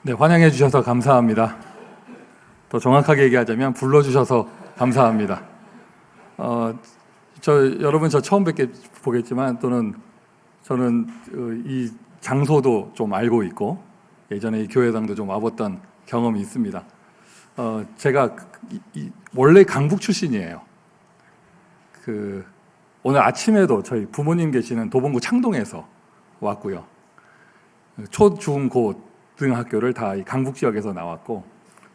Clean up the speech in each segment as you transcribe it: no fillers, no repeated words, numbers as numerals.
네, 환영해 주셔서 감사합니다. 더 정확하게 얘기하자면 불러주셔서 감사합니다. 여러분 저 처음 보겠지만 또는 저는 이 장소도 좀 알고 있고 예전에 이 교회당도 좀 와봤던 경험이 있습니다. 제가 원래 강북 출신이에요. 오늘 아침에도 저희 부모님 계시는 도봉구 창동에서 왔고요. 초, 중, 고 등학교를 다 이 강북 지역에서 나왔고,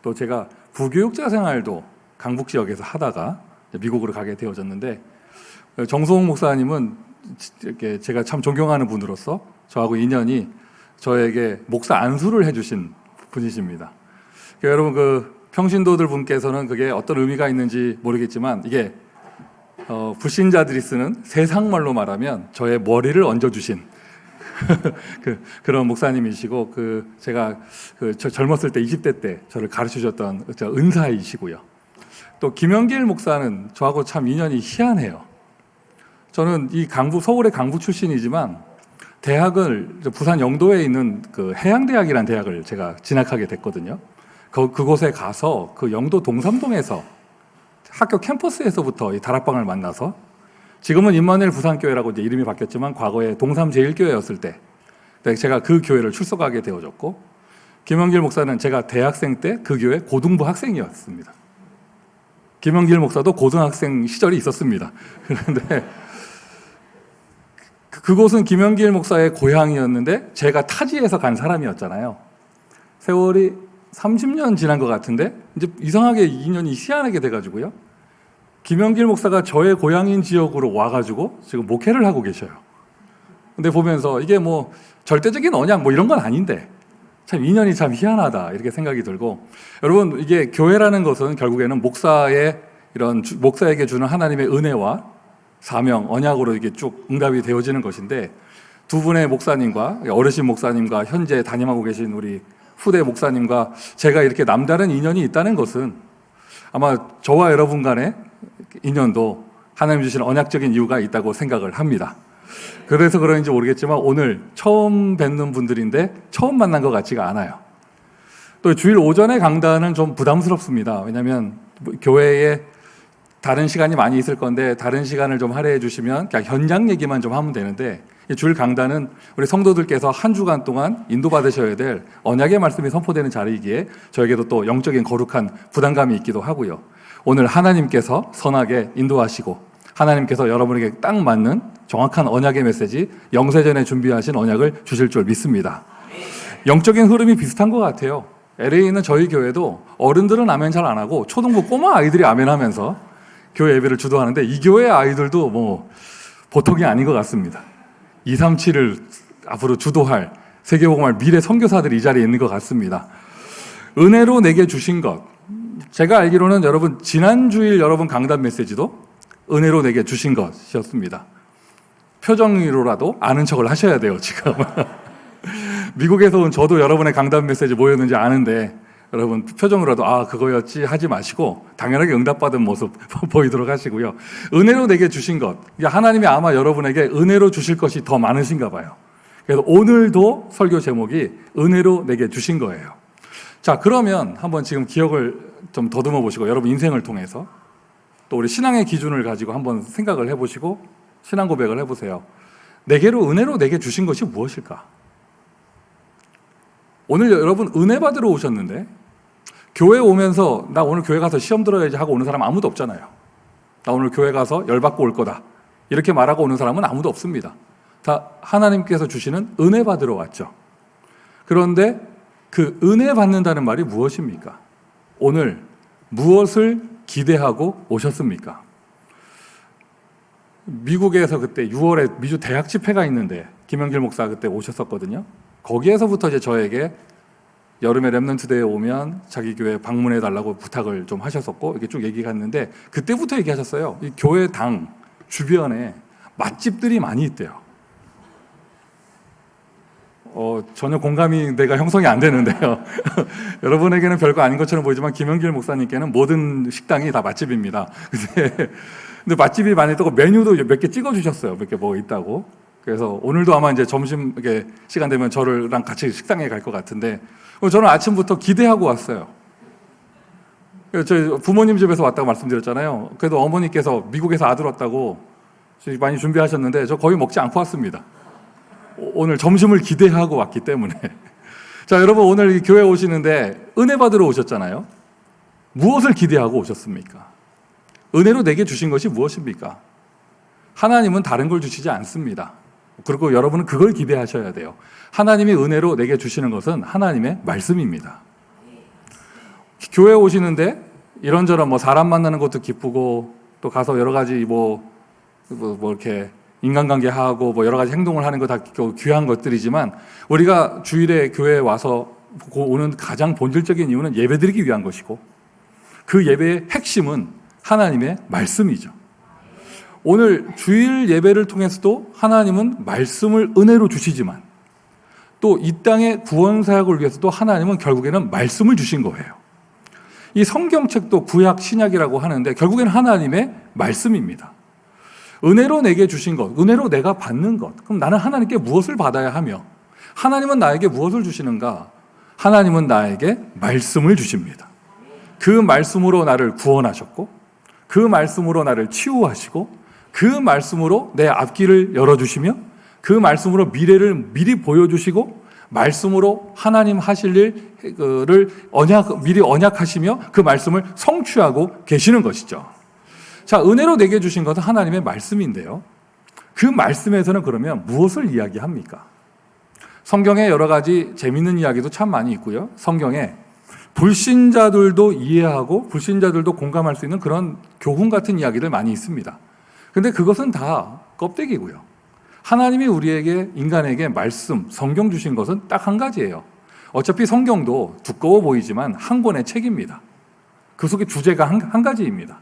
또 제가 부교육자 생활도 강북 지역에서 하다가 미국으로 가게 되어졌는데, 정소홍 목사님은 이렇게 제가 참 존경하는 분으로서 저하고 인연이 저에게 목사 안수를 해주신 분이십니다. 여러분 평신도들 분께서는 그게 어떤 의미가 있는지 모르겠지만 이게 불신자들이 쓰는 세상말로 말하면 저의 머리를 얹어주신 그런 목사님이시고 제가 저 젊었을 때 20대 때 저를 가르치셨던 은사이시고요. 또 김영길 목사는 저하고 참 인연이 희한해요. 저는 이 서울의 강북 출신이지만 대학을 부산 영도에 있는 해양대학이라는 대학을 제가 진학하게 됐거든요. 그곳에 가서 영도 동삼동에서 학교 캠퍼스에서부터 이 다락방을 만나서, 지금은 임마누엘 부산교회라고 이제 이름이 바뀌었지만 과거에 동삼제일교회였을 때 제가 그 교회를 출석하게 되어졌고, 김영길 목사는 제가 대학생 때 그 교회 고등부 학생이었습니다. 김영길 목사도 고등학생 시절이 있었습니다. 그런데 그곳은 김영길 목사의 고향이었는데 제가 타지에서 간 사람이었잖아요. 세월이 30년 지난 것 같은데 이제 이상하게 인연이 희한하게 돼가지고요. 김영길 목사가 저의 고향인 지역으로 와가지고 지금 목회를 하고 계셔요. 근데 보면서 이게 절대적인 언약 이런 건 아닌데 참 인연이 참 희한하다 이렇게 생각이 들고, 여러분 이게 교회라는 것은 결국에는 목사에게 주는 하나님의 은혜와 사명, 언약으로 이게 쭉 응답이 되어지는 것인데, 두 분의 목사님과 어르신 목사님과 현재 담임하고 계신 우리 후대 목사님과 제가 이렇게 남다른 인연이 있다는 것은 아마 저와 여러분 간의 인연도 하나님 주신 언약적인 이유가 있다고 생각을 합니다. 그래서 그런지 모르겠지만 오늘 처음 뵙는 분들인데 처음 만난 것 같지가 않아요. 또 주일 오전에 강단은 좀 부담스럽습니다. 왜냐하면 교회에 다른 시간이 많이 있을 건데 다른 시간을 좀 할애해 주시면 그냥 현장 얘기만 좀 하면 되는데, 주일 강단은 우리 성도들께서 한 주간 동안 인도받으셔야 될 언약의 말씀이 선포되는 자리이기에 저에게도 또 영적인 거룩한 부담감이 있기도 하고요. 오늘 하나님께서 선하게 인도하시고 하나님께서 여러분에게 딱 맞는 정확한 언약의 메시지, 영세전에 준비하신 언약을 주실 줄 믿습니다. 영적인 흐름이 비슷한 것 같아요. LA에 있는 저희 교회도 어른들은 아멘 잘 안 하고 초등부 꼬마 아이들이 아멘 하면서 교회 예배를 주도하는데, 이 교회 아이들도 보통이 아닌 것 같습니다. 237을 앞으로 주도할 세계복음화 미래 선교사들이 이 자리에 있는 것 같습니다. 은혜로 내게 주신 것, 제가 알기로는 여러분 지난 주일 여러분 강단 메시지도 은혜로 내게 주신 것이었습니다. 표정으로라도 아는 척을 하셔야 돼요 지금. 미국에서 온 저도 여러분의 강단 메시지 뭐였는지 아는데 여러분 표정으로라도 그거였지 하지 마시고 당연하게 응답받은 모습 보이도록 하시고요. 은혜로 내게 주신 것, 하나님이 아마 여러분에게 은혜로 주실 것이 더 많으신가 봐요. 그래서 오늘도 설교 제목이 은혜로 내게 주신 거예요. 자, 그러면 한번 지금 기억을 좀 더듬어 보시고 여러분 인생을 통해서 또 우리 신앙의 기준을 가지고 한번 생각을 해보시고 신앙 고백을 해보세요. 내게로 은혜로 내게 주신 것이 무엇일까? 오늘 여러분 은혜 받으러 오셨는데 교회 오면서 나 오늘 교회 가서 시험 들어야지 하고 오는 사람 아무도 없잖아요. 나 오늘 교회 가서 열받고 올 거다 이렇게 말하고 오는 사람은 아무도 없습니다. 다 하나님께서 주시는 은혜 받으러 왔죠. 그런데 그 은혜 받는다는 말이 무엇입니까? 오늘 무엇을 기대하고 오셨습니까? 미국에서 그때 6월에 미주 대학 집회가 있는데 김영길 목사 그때 오셨었거든요. 거기에서부터 이제 저에게 여름에 렘넌트대에 오면 자기 교회 방문해 달라고 부탁을 좀 하셨었고 이렇게 쭉 얘기가 있는데, 그때부터 얘기하셨어요. 이 교회 당 주변에 맛집들이 많이 있대요. 전혀 공감이 내가 형성이 안 되는데요. 여러분에게는 별거 아닌 것처럼 보이지만 김영길 목사님께는 모든 식당이 다 맛집입니다. 근데 맛집이 많이 있다고 메뉴도 몇 개 찍어주셨어요. 몇 개 뭐 있다고. 그래서 오늘도 아마 이제 점심 이렇게 시간 되면 저랑 같이 식당에 갈 것 같은데 저는 아침부터 기대하고 왔어요. 저희 부모님 집에서 왔다고 말씀드렸잖아요. 그래도 어머니께서 미국에서 아들 왔다고 많이 준비하셨는데 저 거의 먹지 않고 왔습니다. 오늘 점심을 기대하고 왔기 때문에. 자, 여러분 오늘 이 교회 오시는데 은혜 받으러 오셨잖아요. 무엇을 기대하고 오셨습니까? 은혜로 내게 주신 것이 무엇입니까? 하나님은 다른 걸 주시지 않습니다. 그리고 여러분은 그걸 기대하셔야 돼요. 하나님이 은혜로 내게 주시는 것은 하나님의 말씀입니다. 교회 오시는데 이런저런 사람 만나는 것도 기쁘고 또 가서 여러 가지 이렇게 인간관계 하고 여러 가지 행동을 하는 거 다 귀한 것들이지만 우리가 주일에 교회에 와서 오는 가장 본질적인 이유는 예배드리기 위한 것이고 그 예배의 핵심은 하나님의 말씀이죠. 오늘 주일 예배를 통해서도 하나님은 말씀을 은혜로 주시지만 또 이 땅의 구원 사역을 위해서도 하나님은 결국에는 말씀을 주신 거예요. 이 성경책도 구약 신약이라고 하는데 결국에는 하나님의 말씀입니다. 은혜로 내게 주신 것, 은혜로 내가 받는 것. 그럼 나는 하나님께 무엇을 받아야 하며 하나님은 나에게 무엇을 주시는가? 하나님은 나에게 말씀을 주십니다. 그 말씀으로 나를 구원하셨고 그 말씀으로 나를 치유하시고 그 말씀으로 내 앞길을 열어주시며 그 말씀으로 미래를 미리 보여주시고 말씀으로 하나님 하실 일을 미리 언약하시며 그 말씀을 성취하고 계시는 것이죠. 자, 은혜로 내게 주신 것은 하나님의 말씀인데요. 그 말씀에서는 그러면 무엇을 이야기합니까? 성경에 여러 가지 재밌는 이야기도 참 많이 있고요. 성경에 불신자들도 이해하고 불신자들도 공감할 수 있는 그런 교훈 같은 이야기들 많이 있습니다. 근데 그것은 다 껍데기고요. 하나님이 우리에게 인간에게 말씀, 성경 주신 것은 딱 한 가지예요. 어차피 성경도 두꺼워 보이지만 한 권의 책입니다. 그 속에 주제가 한 가지입니다.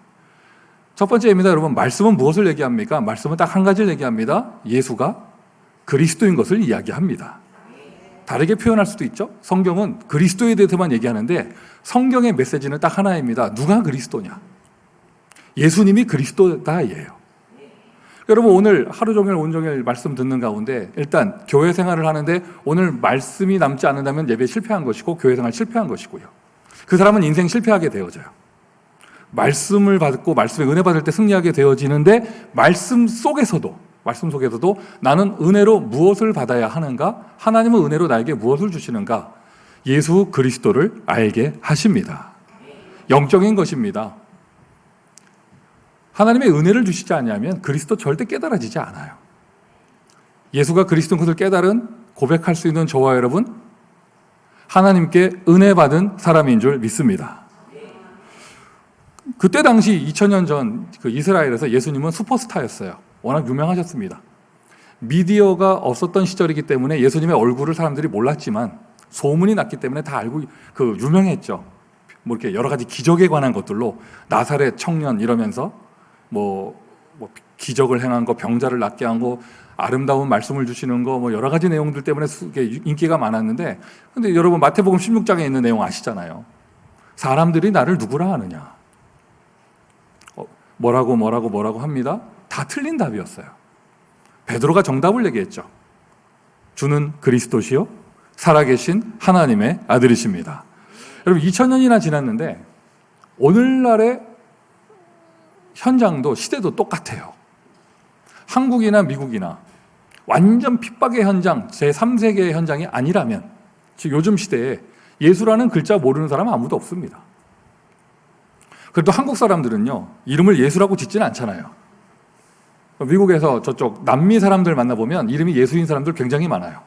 첫 번째입니다. 여러분, 말씀은 무엇을 얘기합니까? 말씀은 딱 한 가지를 얘기합니다. 예수가 그리스도인 것을 이야기합니다. 다르게 표현할 수도 있죠. 성경은 그리스도에 대해서만 얘기하는데 성경의 메시지는 딱 하나입니다. 누가 그리스도냐? 예수님이 그리스도다예요. 여러분, 오늘 하루 종일 온종일 말씀 듣는 가운데 일단 교회 생활을 하는데 오늘 말씀이 남지 않는다면 예배 실패한 것이고 교회 생활 실패한 것이고요. 그 사람은 인생 실패하게 되어져요. 말씀을 받고 말씀에 은혜 받을 때 승리하게 되어지는데 말씀 속에서도 나는 은혜로 무엇을 받아야 하는가? 하나님은 은혜로 나에게 무엇을 주시는가? 예수 그리스도를 알게 하십니다. 영적인 것입니다. 하나님의 은혜를 주시지 않으면 그리스도 절대 깨달아지지 않아요. 예수가 그리스도인 것을 깨달은 고백할 수 있는 저와 여러분, 하나님께 은혜 받은 사람인 줄 믿습니다. 그때 당시 2000년 전 그 이스라엘에서 예수님은 슈퍼스타였어요. 워낙 유명하셨습니다. 미디어가 없었던 시절이기 때문에 예수님의 얼굴을 사람들이 몰랐지만 소문이 났기 때문에 다 알고 유명했죠. 이렇게 여러 가지 기적에 관한 것들로 나사렛 청년 이러면서 기적을 행한 거, 병자를 낫게 한 거, 아름다운 말씀을 주시는 거, 여러 가지 내용들 때문에 인기가 많았는데, 근데 여러분 마태복음 16장에 있는 내용 아시잖아요. 사람들이 나를 누구라 하느냐? 뭐라고 합니다. 다 틀린 답이었어요. 베드로가 정답을 얘기했죠. 주는 그리스도시요 살아계신 하나님의 아들이십니다. 여러분 2000년이나 지났는데 오늘날의 현장도 시대도 똑같아요. 한국이나 미국이나 완전 핍박의 현장, 제3세계의 현장이 아니라면 요즘 시대에 예수라는 글자 모르는 사람 아무도 없습니다. 그래도 한국 사람들은요, 이름을 예수라고 짓지는 않잖아요. 미국에서 저쪽 남미 사람들 만나보면 이름이 예수인 사람들 굉장히 많아요.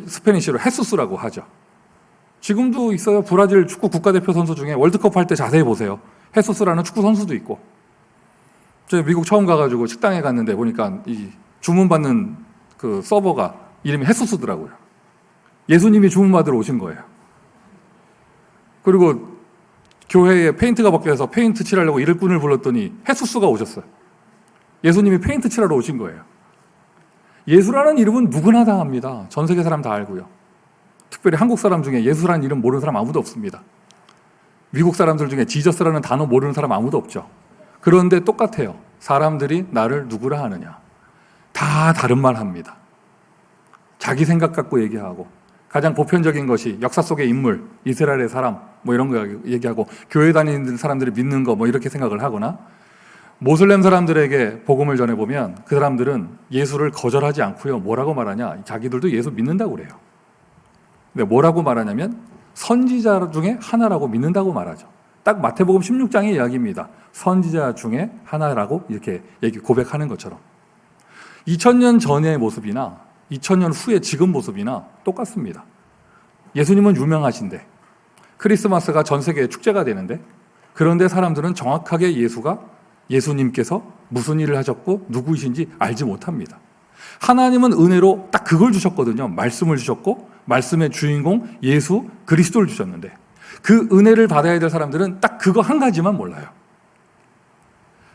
스페니쉬로 헤수스라고 하죠. 지금도 있어요. 브라질 축구 국가대표 선수 중에 월드컵 할 때 자세히 보세요. 헤수스라는 축구 선수도 있고. 제가 미국 처음 가가지고 식당에 갔는데 보니까 이 주문받는 그 서버가 이름이 헤수스더라고요. 예수님이 주문받으러 오신 거예요. 그리고 교회에 페인트가 바뀌어서 페인트 칠하려고 일꾼을 불렀더니 헤수스가 오셨어요. 예수님이 페인트 칠하러 오신 거예요. 예수라는 이름은 누구나 다 압니다. 전 세계 사람 다 알고요. 특별히 한국 사람 중에 예수라는 이름 모르는 사람 아무도 없습니다. 미국 사람들 중에 지저스라는 단어 모르는 사람 아무도 없죠. 그런데 똑같아요. 사람들이 나를 누구라 하느냐? 다 다른 말 합니다. 자기 생각 갖고 얘기하고, 가장 보편적인 것이 역사 속의 인물, 이스라엘의 사람 뭐 이런 거 얘기하고, 교회 다니는 사람들이 믿는 거 뭐 이렇게 생각을 하거나, 모슬렘 사람들에게 복음을 전해보면 그 사람들은 예수를 거절하지 않고요, 뭐라고 말하냐, 자기들도 예수 믿는다고 그래요. 근데 뭐라고 말하냐면 선지자 중에 하나라고 믿는다고 말하죠. 딱 마태복음 16장의 이야기입니다. 선지자 중에 하나라고 이렇게 고백하는 것처럼 2000년 전의 모습이나 2000년 후의 지금 모습이나 똑같습니다. 예수님은 유명하신데, 크리스마스가 전 세계의 축제가 되는데, 그런데 사람들은 정확하게 예수님께서 무슨 일을 하셨고 누구이신지 알지 못합니다. 하나님은 은혜로 딱 그걸 주셨거든요. 말씀을 주셨고, 말씀의 주인공 예수 그리스도를 주셨는데, 그 은혜를 받아야 될 사람들은 딱 그거 한 가지만 몰라요.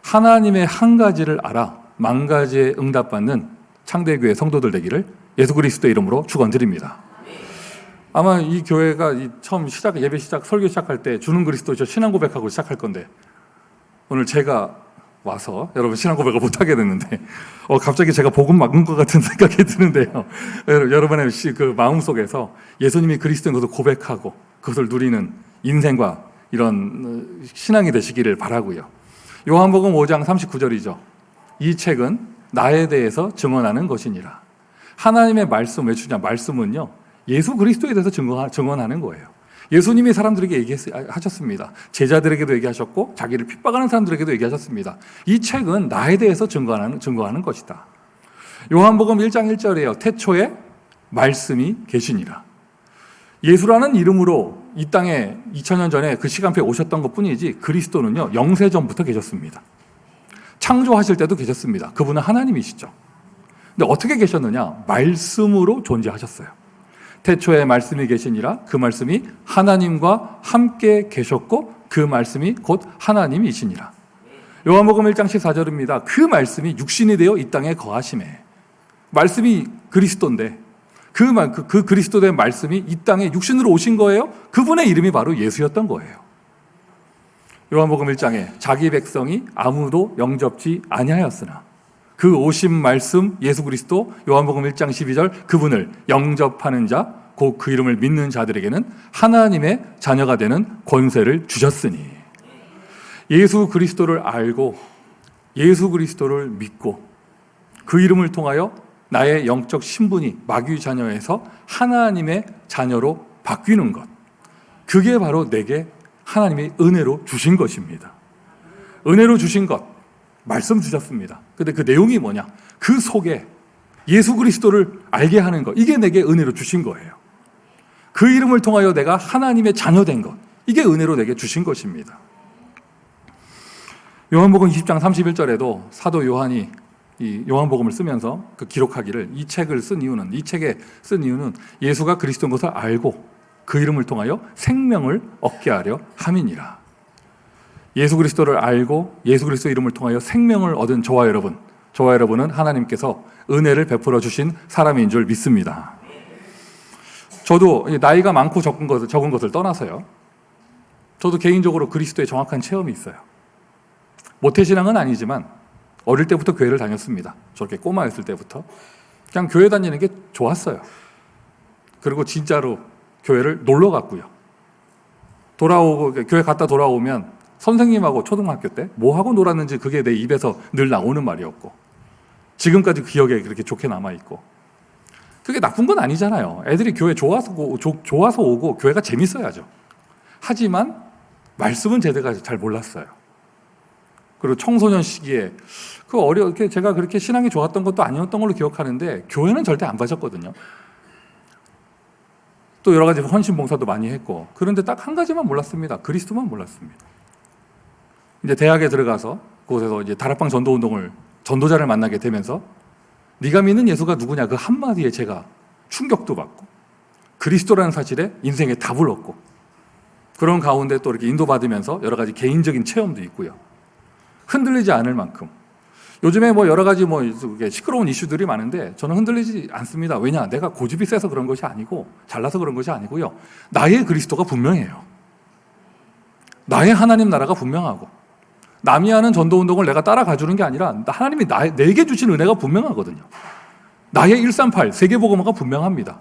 하나님의 한 가지를 알아 만 가지에 응답받는 창대교회 성도들 되기를 예수 그리스도의 이름으로 축원드립니다. 아마 이 교회가 처음 예배 설교 시작할 때 주는 그리스도 신앙 고백하고 시작할 건데, 오늘 제가 와서 여러분 신앙 고백을 못하게 됐는데, 갑자기 제가 복음 막은 것 같은 생각이 드는데요. 여러분의 그 마음 속에서 예수님이 그리스도인 것을 고백하고 그것을 누리는 인생과 이런 신앙이 되시기를 바라고요. 요한복음 5장 39절이죠. 이 책은 나에 대해서 증언하는 것이니라. 하나님의 말씀, 왜 주냐? 말씀은요, 예수 그리스도에 대해서 증언하는 거예요. 예수님이 사람들에게 얘기하셨습니다. 제자들에게도 얘기하셨고, 자기를 핍박하는 사람들에게도 얘기하셨습니다. 이 책은 나에 대해서 증거하는 것이다. 요한복음 1장 1절이에요. 태초에 말씀이 계시니라. 예수라는 이름으로 이 땅에 2000년 전에 그 시간표에 오셨던 것 뿐이지, 그리스도는요, 영세전부터 계셨습니다. 창조하실 때도 계셨습니다. 그분은 하나님이시죠. 근데 어떻게 계셨느냐? 말씀으로 존재하셨어요. 태초에 말씀이 계시니라. 그 말씀이 하나님과 함께 계셨고 그 말씀이 곧 하나님이시니라. 요한복음 1장 14절입니다. 그 말씀이 육신이 되어 이 땅에 거하시매. 말씀이 그리스도인데 그 그리스도 된 말씀이 이 땅에 육신으로 오신 거예요. 그분의 이름이 바로 예수였던 거예요. 요한복음 1장에 자기 백성이 아무도 영접지 아니하였으나 그 오신 말씀 예수 그리스도, 요한복음 1장 12절, 그분을 영접하는 자, 곧 그 이름을 믿는 자들에게는 하나님의 자녀가 되는 권세를 주셨으니, 예수 그리스도를 알고 예수 그리스도를 믿고 그 이름을 통하여 나의 영적 신분이 마귀 자녀에서 하나님의 자녀로 바뀌는 것, 그게 바로 내게 하나님이 은혜로 주신 것입니다. 은혜로 주신 것, 말씀 주셨습니다. 근데 그 내용이 뭐냐? 그 속에 예수 그리스도를 알게 하는 것, 이게 내게 은혜로 주신 거예요. 그 이름을 통하여 내가 하나님의 자녀 된 것, 이게 은혜로 내게 주신 것입니다. 요한복음 20장 31절에도 사도 요한이 이 요한복음을 쓰면서 그 기록하기를, 이 책에 쓴 이유는 예수가 그리스도인 것을 알고 그 이름을 통하여 생명을 얻게 하려 함이니라. 예수 그리스도를 알고 예수 그리스도 이름을 통하여 생명을 얻은 저와 여러분은 하나님께서 은혜를 베풀어 주신 사람인 줄 믿습니다. 저도 나이가 많고 적은 것을 떠나서요, 저도 개인적으로 그리스도의 정확한 체험이 있어요. 모태신앙은 아니지만 어릴 때부터 교회를 다녔습니다. 저렇게 꼬마였을 때부터 그냥 교회 다니는 게 좋았어요. 그리고 진짜로 교회를 놀러 갔고요. 교회 갔다 돌아오면 선생님하고 초등학교 때 뭐하고 놀았는지 그게 내 입에서 늘 나오는 말이었고, 지금까지 기억에 그렇게 좋게 남아있고, 그게 나쁜 건 아니잖아요. 애들이 교회 좋아서 오고 교회가 재밌어야죠. 하지만 말씀은 제가 잘 몰랐어요. 그리고 청소년 시기에 제가 그렇게 신앙이 좋았던 것도 아니었던 걸로 기억하는데, 교회는 절대 안 빠졌거든요. 또 여러 가지 헌신 봉사도 많이 했고, 그런데 딱 한 가지만 몰랐습니다. 그리스도만 몰랐습니다. 이제 대학에 들어가서 그곳에서 이제 다락방 전도자를 만나게 되면서, 네가 믿는 예수가 누구냐, 그 한마디에 제가 충격도 받고 그리스도라는 사실에 인생에 답을 얻고, 그런 가운데 또 이렇게 인도받으면서 여러 가지 개인적인 체험도 있고요. 흔들리지 않을 만큼, 요즘에 여러 가지 시끄러운 이슈들이 많은데 저는 흔들리지 않습니다. 왜냐? 내가 고집이 세서 그런 것이 아니고 잘나서 그런 것이 아니고요. 나의 그리스도가 분명해요. 나의 하나님 나라가 분명하고 남이 하는 전도운동을 내가 따라가주는 게 아니라 하나님이 내게 주신 은혜가 분명하거든요. 나의 138 세계복음화가 분명합니다.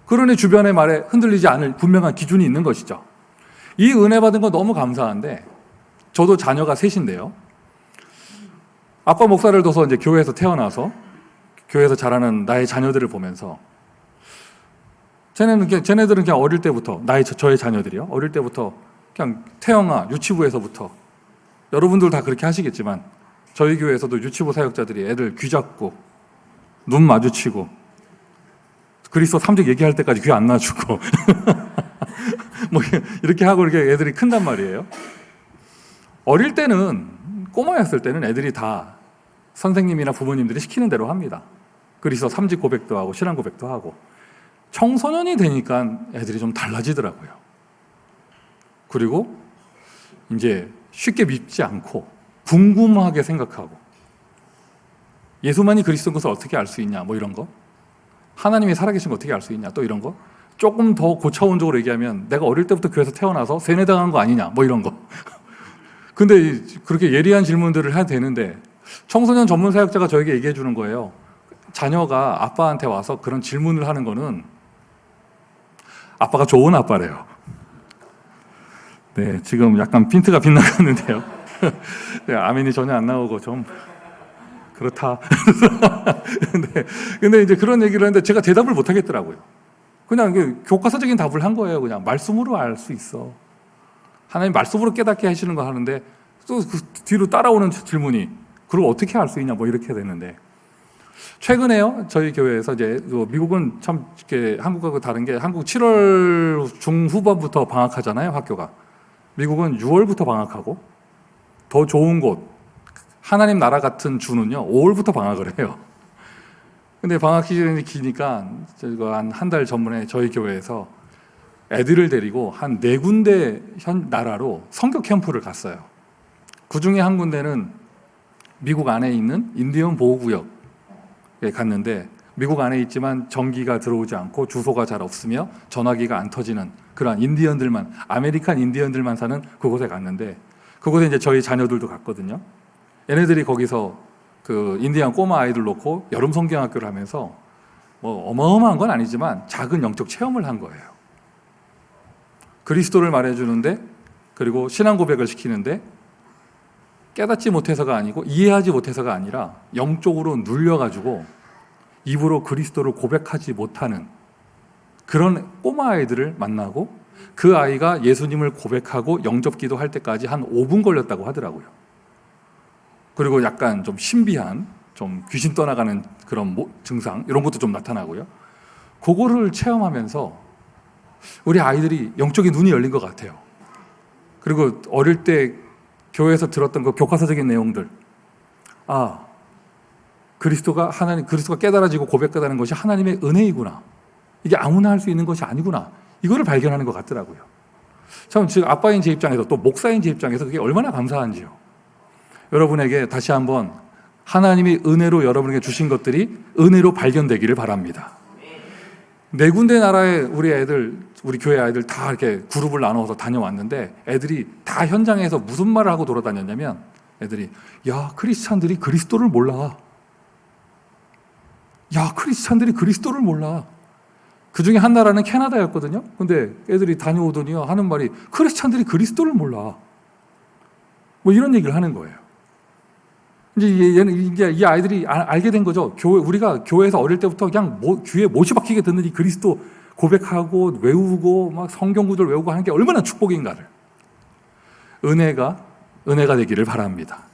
그러니 주변의 말에 흔들리지 않을 분명한 기준이 있는 것이죠. 이 은혜 받은 거 너무 감사한데, 저도 자녀가 셋인데요. 아빠 목사를 둬서 이제 교회에서 태어나서 교회에서 자라는 나의 자녀들을 보면서, 쟤네들은 그냥 어릴 때부터, 저의 자녀들이요, 어릴 때부터 그냥 태영아 유치부에서부터, 여러분들 다 그렇게 하시겠지만 저희 교회에서도 유치부 사역자들이 애들 귀 잡고 눈 마주치고 그리스도 3절 얘기할 때까지 귀 안 놔주고 뭐 이렇게 하고 이렇게 애들이 큰단 말이에요. 어릴 때는, 꼬마였을 때는 애들이 다 선생님이나 부모님들이 시키는 대로 합니다. 그리스도 3직 고백도 하고 신앙 고백도 하고. 청소년이 되니까 애들이 좀 달라지더라고요. 그리고 이제 쉽게 믿지 않고 궁금하게 생각하고, 예수만이 그리스도인 것을 어떻게 알 수 있냐, 뭐 이런 거, 하나님이 살아계신 거 어떻게 알 수 있냐, 또 이런 거, 조금 더 고차원적으로 얘기하면 내가 어릴 때부터 교회에서 태어나서 세뇌당한 거 아니냐, 뭐 이런 거. 근데 그렇게 예리한 질문들을 해야 되는데, 청소년 전문 사역자가 저에게 얘기해 주는 거예요. 자녀가 아빠한테 와서 그런 질문을 하는 거는 아빠가 좋은 아빠래요. 네, 지금 약간 핀트가 빗나갔는데요. 네, 아멘이 전혀 안 나오고 좀 그렇다. 근데 이제 그런 얘기를 하는데 제가 대답을 못 하겠더라고요. 그냥 교과서적인 답을 한 거예요. 그냥 말씀으로 알 수 있어. 하나님 말씀으로 깨닫게 하시는 거 하는데, 또 그 뒤로 따라오는 질문이, 그걸 어떻게 알 수 있냐, 뭐 이렇게 되는데, 최근에요, 저희 교회에서 이제 미국은 참 이렇게 한국하고 다른 게, 한국 7월 중후반부터 방학하잖아요, 학교가. 미국은 6월부터 방학하고, 더 좋은 곳, 하나님 나라 같은 주는요 5월부터 방학을 해요. 근데 방학 시즌이 기니까 한 달 전에 저희 교회에서 애들을 데리고 한 4군데 나라로 선교 캠프를 갔어요. 그 중에 한 군데는 미국 안에 있는 인디언 보호구역에 갔는데, 미국 안에 있지만 전기가 들어오지 않고 주소가 잘 없으며 전화기가 안 터지는 그런 인디언들만, 아메리칸 인디언들만 사는 그곳에 갔는데, 그곳에 이제 저희 자녀들도 갔거든요. 얘네들이 거기서 그 인디안 꼬마 아이들 놓고 여름 성경학교를 하면서 뭐 어마어마한 건 아니지만 작은 영적 체험을 한 거예요. 그리스도를 말해주는데, 그리고 신앙 고백을 시키는데, 깨닫지 못해서가 아니고 이해하지 못해서가 아니라 영적으로 눌려가지고 입으로 그리스도를 고백하지 못하는 그런 꼬마 아이들을 만나고, 그 아이가 예수님을 고백하고 영접기도 할 때까지 한 5분 걸렸다고 하더라고요. 그리고 약간 좀 신비한, 좀 귀신 떠나가는 그런 증상, 이런 것도 좀 나타나고요. 그거를 체험하면서 우리 아이들이 영적인 눈이 열린 것 같아요. 그리고 어릴 때 교회에서 들었던 그 교과서적인 내용들, 그리스도가 깨달아지고 고백하다는 것이 하나님의 은혜이구나, 이게 아무나 할 수 있는 것이 아니구나, 이거를 발견하는 것 같더라고요. 참, 지금 아빠인 제 입장에서, 또 목사인 제 입장에서 그게 얼마나 감사한지요. 여러분에게 다시 한번 하나님이 은혜로 여러분에게 주신 것들이 은혜로 발견되기를 바랍니다. 4군데 나라에 우리 교회 아이들 다 이렇게 그룹을 나눠서 다녀왔는데, 애들이 다 현장에서 무슨 말을 하고 돌아다녔냐면, 애들이, 야, 크리스찬들이 그리스도를 몰라. 야, 크리스찬들이 그리스도를 몰라. 그 중에 한 나라는 캐나다였거든요. 근데 애들이 다녀오더니요, 하는 말이, 크리스찬들이 그리스도를 몰라. 뭐 이런 얘기를 하는 거예요. 이제 이 아이들이 알게 된 거죠. 우리가 교회에서 어릴 때부터 그냥 귀에 못이 박히게 듣는 이 그리스도 고백하고 외우고 막 성경 구절 외우고 하는 게 얼마나 축복인가를. 은혜가 되기를 바랍니다.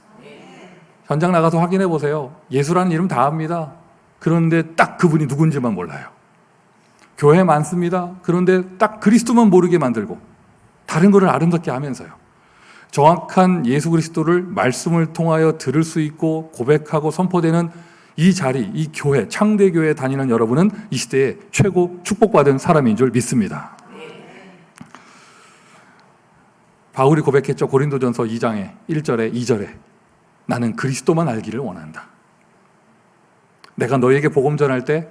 현장 나가서 확인해 보세요. 예수라는 이름 다 압니다. 그런데 딱 그분이 누군지만 몰라요. 교회 많습니다. 그런데 딱 그리스도만 모르게 만들고 다른 것을 아름답게 하면서요. 정확한 예수 그리스도를 말씀을 통하여 들을 수 있고 고백하고 선포되는 이 자리, 이 교회, 창대교회에 다니는 여러분은 이 시대에 최고 축복받은 사람인 줄 믿습니다. 바울이 고백했죠. 고린도전서 2장에 1절에 2절에 나는 그리스도만 알기를 원한다. 내가 너에게 복음 전할 때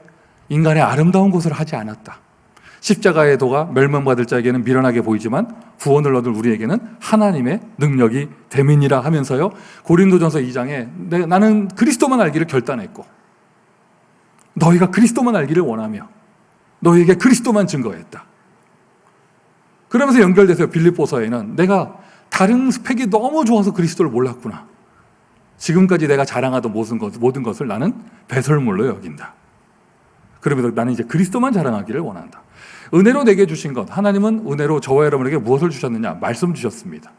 인간의 아름다운 것을 하지 않았다. 십자가의 도가 멸망받을 자에게는 미련하게 보이지만 구원을 얻을 우리에게는 하나님의 능력이 됨이니라 하면서요, 고린도전서 2장에 나는 그리스도만 알기를 결단했고 너희가 그리스도만 알기를 원하며 너희에게 그리스도만 증거했다. 그러면서 연결돼서 빌립보서에는 내가 다른 스펙이 너무 좋아서 그리스도를 몰랐구나. 지금까지 내가 자랑하던 모든 것을 나는 배설물로 여긴다. 그러면서 나는 이제 그리스도만 자랑하기를 원한다. 은혜로 내게 주신 것, 하나님은 은혜로 저와 여러분에게 무엇을 주셨느냐? 말씀 주셨습니다.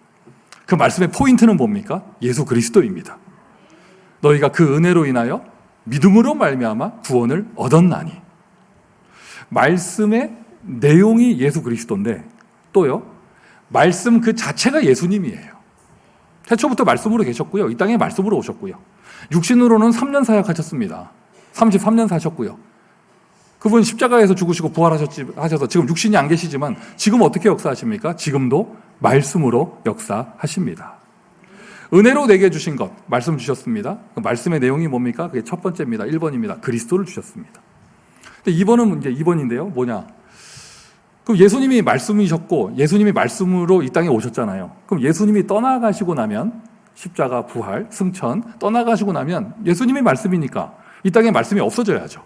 그 말씀의 포인트는 뭡니까? 예수 그리스도입니다. 너희가 그 은혜로 인하여 믿음으로 말미암아 구원을 얻었나니. 말씀의 내용이 예수 그리스도인데 또요, 말씀 그 자체가 예수님이에요. 태초부터 말씀으로 계셨고요, 이 땅에 말씀으로 오셨고요, 육신으로는 3년 사역하셨습니다. 33년 사셨고요, 그분 십자가에서 죽으시고 부활하셔서 지금 육신이 안 계시지만 지금 어떻게 역사하십니까? 지금도 말씀으로 역사하십니다. 은혜로 내게 주신 것, 말씀 주셨습니다. 그 말씀의 내용이 뭡니까? 그게 첫 번째입니다. 1번입니다. 그리스도를 주셨습니다. 근데 2번은 이제 2번인데요. 뭐냐? 그럼 예수님이 말씀이셨고 예수님이 말씀으로 이 땅에 오셨잖아요. 그럼 예수님이 떠나가시고 나면 십자가, 부활, 승천 떠나가시고 나면 예수님이 말씀이니까 이 땅에 말씀이 없어져야죠.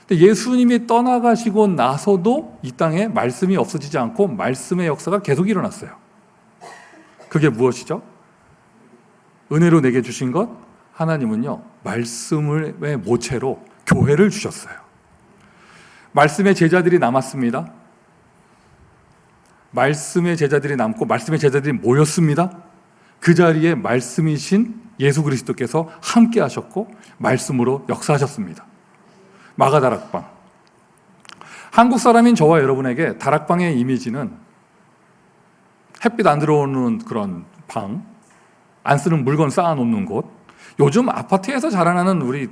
근데 예수님이 떠나가시고 나서도 이 땅에 말씀이 없어지지 않고 말씀의 역사가 계속 일어났어요. 그게 무엇이죠? 은혜로 내게 주신 것, 하나님은요, 말씀의 모체로 교회를 주셨어요. 말씀의 제자들이 남았습니다. 말씀의 제자들이 남고 말씀의 제자들이 모였습니다. 그 자리에 말씀이신 예수 그리스도께서 함께 하셨고 말씀으로 역사하셨습니다. 마가다락방. 한국 사람인 저와 여러분에게 다락방의 이미지는 햇빛 안 들어오는 그런 방, 안 쓰는 물건 쌓아놓는 곳. 요즘 아파트에서 자라나는 우리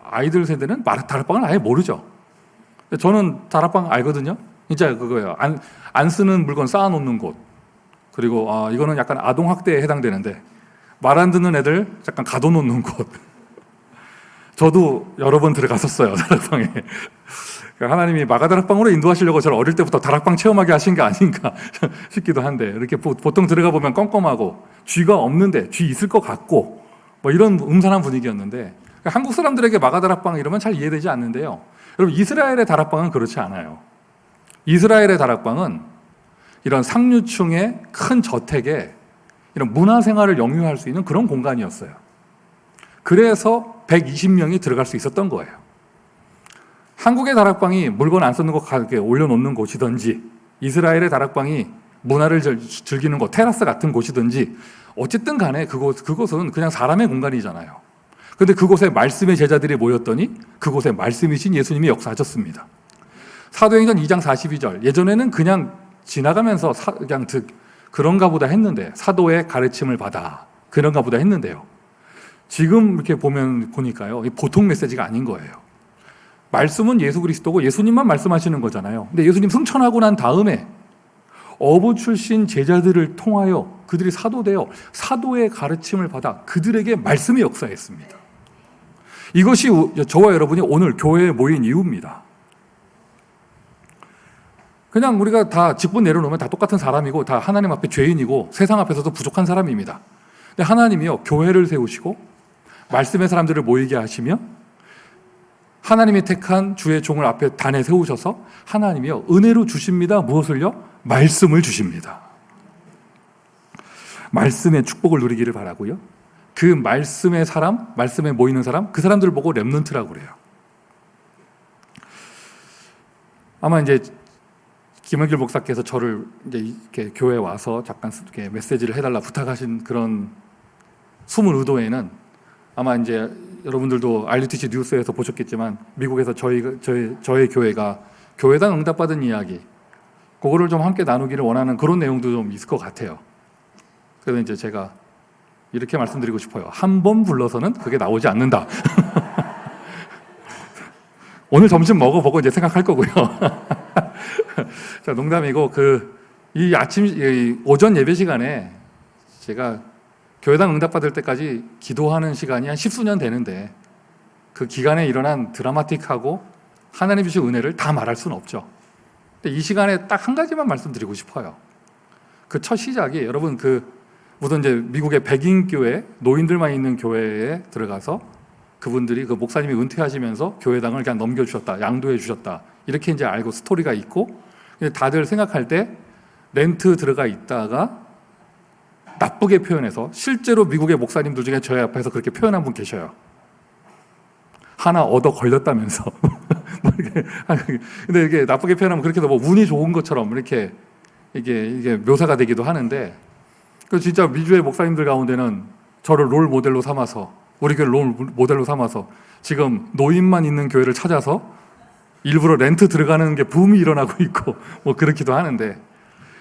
아이들 세대는 다락방을 아예 모르죠. 저는 다락방 알거든요. 진짜 그거예요. 안 쓰는 물건 쌓아놓는 곳. 그리고 이거는 약간 아동학대에 해당되는데 말 안 듣는 애들 약간 가둬놓는 곳. 저도 여러 번 들어갔었어요, 다락방에. 하나님이 마가다락방으로 인도하시려고 저를 어릴 때부터 다락방 체험하게 하신 게 아닌가 싶기도 한데, 이렇게 보통 들어가 보면 껌껌하고 쥐가 없는데 쥐 있을 것 같고 뭐 이런 음산한 분위기였는데, 한국 사람들에게 마가다락방 이러면 잘 이해되지 않는데요. 여러분, 이스라엘의 다락방은 그렇지 않아요. 이스라엘의 다락방은 이런 상류층의 큰 저택에 이런 문화생활을 영유할 수 있는 그런 공간이었어요. 그래서 120명이 들어갈 수 있었던 거예요. 한국의 다락방이 물건 안 쓰는 거 가게 올려놓는 곳이든지, 이스라엘의 다락방이 문화를 즐기는 곳, 테라스 같은 곳이든지, 어쨌든 간에 그곳은 그냥 사람의 공간이잖아요. 그런데 그곳에 말씀의 제자들이 모였더니 그곳에 말씀이신 예수님이 역사하셨습니다. 사도행전 2장 42절, 예전에는 그냥 지나가면서 그냥 그런가 보다 했는데, 사도의 가르침을 받아 그런가 보다 했는데요, 지금 이렇게 보니까요, 보통 메시지가 아닌 거예요. 말씀은 예수 그리스도고 예수님만 말씀하시는 거잖아요. 근데 예수님 승천하고 난 다음에 어부 출신 제자들을 통하여 그들이 사도되어 사도의 가르침을 받아 그들에게 말씀이 역사했습니다. 이것이 저와 여러분이 오늘 교회에 모인 이유입니다. 그냥 우리가 다 직분 내려놓으면 다 똑같은 사람이고 다 하나님 앞에 죄인이고 세상 앞에서도 부족한 사람입니다. 근데 하나님이요, 교회를 세우시고 말씀의 사람들을 모이게 하시며 하나님이 택한 주의 종을 앞에 단에 세우셔서 하나님이요, 은혜로 주십니다. 무엇을요? 말씀을 주십니다. 말씀의 축복을 누리기를 바라고요. 그 말씀의 사람, 말씀에 모이는 사람, 그 사람들을 보고 렘넌트라고 그래요. 아마 이제 김은길 목사께서 저를 이제 이렇게 교회에 와서 잠깐 이렇게 메시지를 해달라 부탁하신 그런 숨은 의도에는, 아마 이제 여러분들도 RUTC 뉴스에서 보셨겠지만 미국에서 저의 교회가 교회당 응답받은 이야기, 그거를 좀 함께 나누기를 원하는 그런 내용도 좀 있을 것 같아요. 그래서 이제 제가 이렇게 말씀드리고 싶어요. 한 번 불러서는 그게 나오지 않는다. 오늘 점심 먹어보고 이제 생각할 거고요. 자, 농담이고, 이 오전 예배 시간에 제가 교회당 응답받을 때까지 기도하는 시간이 한 10수년 되는데, 그 기간에 일어난 드라마틱하고 하나님 주신 은혜를 다 말할 수는 없죠. 근데 이 시간에 딱 한 가지만 말씀드리고 싶어요. 그 첫 시작이 여러분 무슨 이제 미국의 백인 교회, 노인들만 있는 교회에 들어가서 그분들이 그 목사님이 은퇴하시면서 교회당을 그냥 넘겨주셨다, 양도해 주셨다, 이렇게 이제 알고 스토리가 있고, 다들 생각할 때 렌트 들어가 있다가 나쁘게 표현해서 실제로 미국의 목사님들 중에 저희 앞에서 그렇게 표현한 분 계셔요. 하나 얻어 걸렸다면서. 근데 이게 나쁘게 표현하면 그렇게 뭐 운이 좋은 것처럼 이렇게 이게 묘사가 되기도 하는데, 그 진짜 미주의 목사님들 가운데는 저를 롤 모델로 삼아서, 우리 교회 롤 모델로 삼아서 지금 노인만 있는 교회를 찾아서 일부러 렌트 들어가는 게 붐이 일어나고 있고 뭐 그렇기도 하는데,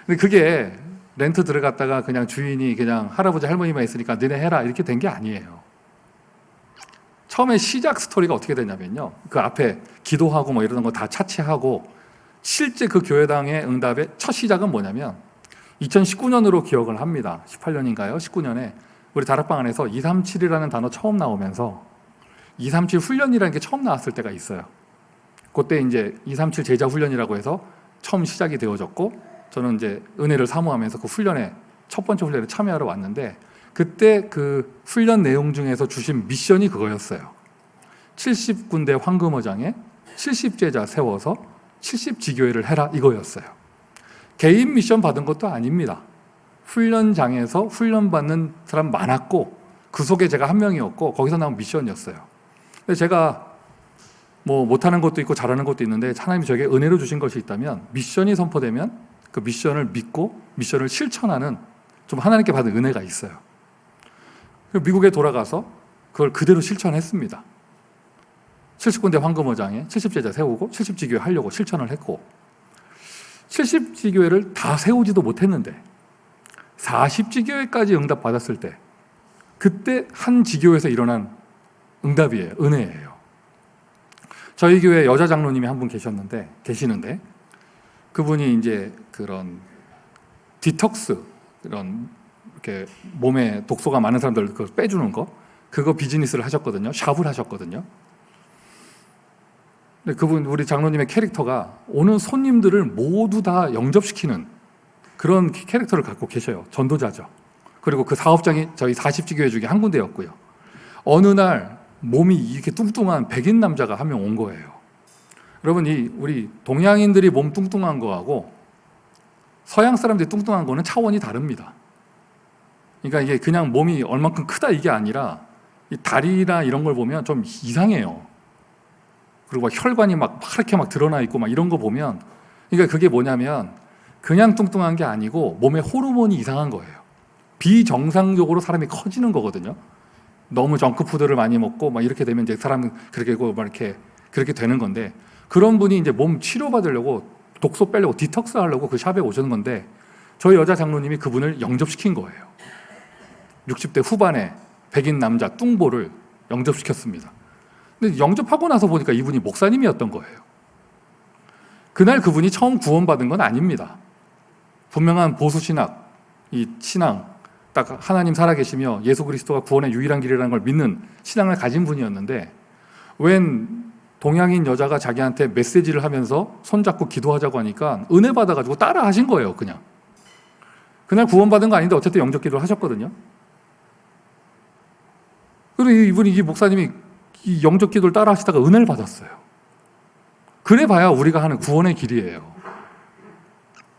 근데 그게 렌트 들어갔다가 그냥 주인이 그냥 할아버지 할머니만 있으니까 너네 해라 이렇게 된 게 아니에요. 처음에 시작 스토리가 어떻게 되냐면요, 그 앞에 기도하고 뭐 이러는 거 다 차치하고 실제 그 교회당의 응답의 첫 시작은 뭐냐면 2019년으로 기억을 합니다. 18년인가요? 19년에 우리 다락방 안에서 237이라는 단어 처음 나오면서 237 훈련이라는 게 처음 나왔을 때가 있어요. 그때 이제 237 제자 훈련이라고 해서 처음 시작이 되어졌고, 저는 이제 은혜를 사모하면서 그 훈련에 첫 번째 훈련에 참여하러 왔는데, 그때 그 훈련 내용 중에서 주신 미션이 그거였어요. 70군데 황금어장에 70제자 세워서 70지교회를 해라, 이거였어요. 개인 미션 받은 것도 아닙니다. 훈련장에서 훈련받는 사람 많았고 그 속에 제가 한 명이었고 거기서 나온 미션이었어요. 근데 제가 뭐 못하는 것도 있고 잘하는 것도 있는데 하나님이 저에게 은혜로 주신 것이 있다면, 미션이 선포되면 그 미션을 믿고 미션을 실천하는 좀 하나님께 받은 은혜가 있어요. 미국에 돌아가서 그걸 그대로 실천했습니다. 70군데 황금어장에 70제자 세우고 70지교회 하려고 실천을 했고, 70지교회를 다 세우지도 못했는데 40지교회까지 응답받았을 때, 그때 한 지교회에서 일어난 응답이에요. 은혜예요. 저희 교회 여자 장로님이 한 분 계시는데 그분이 이제 그런 디톡스, 이런 이렇게 몸에 독소가 많은 사람들 그걸 빼주는 그거 비즈니스를 하셨거든요. 샵을 하셨거든요. 근데 그분, 우리 장로님의 캐릭터가 오는 손님들을 모두 다 영접시키는 그런 캐릭터를 갖고 계셔요. 전도자죠. 그리고 그 사업장이 저희 40지교회 중에 한 군데였고요. 어느 날 몸이 이렇게 뚱뚱한 백인 남자가 한 명 온 거예요. 여러분, 우리 동양인들이 몸 뚱뚱한 거하고 서양 사람들이 뚱뚱한 거는 차원이 다릅니다. 그러니까 이게 그냥 몸이 얼만큼 크다 이게 아니라 이 다리나 이런 걸 보면 좀 이상해요. 그리고 막 혈관이 막 파랗게 막 드러나 있고 막 이런 거 보면, 그러니까 그게 뭐냐면 그냥 뚱뚱한 게 아니고 몸에 호르몬이 이상한 거예요. 비정상적으로 사람이 커지는 거거든요. 너무 정크푸드를 많이 먹고 막 이렇게 되면 이제 사람은 그렇게 되는 건데, 그런 분이 이제 몸 치료받으려고 독소 빼려고 디톡스 하려고 그 샵에 오시는 건데, 저희 여자 장로님이 그분을 영접시킨 거예요. 60대 후반에 백인 남자 뚱보를 영접시켰습니다. 근데 영접하고 나서 보니까 이분이 목사님이었던 거예요. 그날 그분이 처음 구원받은 건 아닙니다. 분명한 보수신학, 이 신앙, 딱 하나님 살아계시며 예수 그리스도가 구원의 유일한 길이라는 걸 믿는 신앙을 가진 분이었는데, 웬 동양인 여자가 자기한테 메시지를 하면서 손잡고 기도하자고 하니까 은혜 받아가지고 따라 하신 거예요. 그냥 그날 구원받은 거 아닌데 어쨌든 영접 기도를 하셨거든요. 그리고 이 목사님이 이 영접 기도를 따라 하시다가 은혜를 받았어요. 그래 봐야 우리가 하는 구원의 길이에요.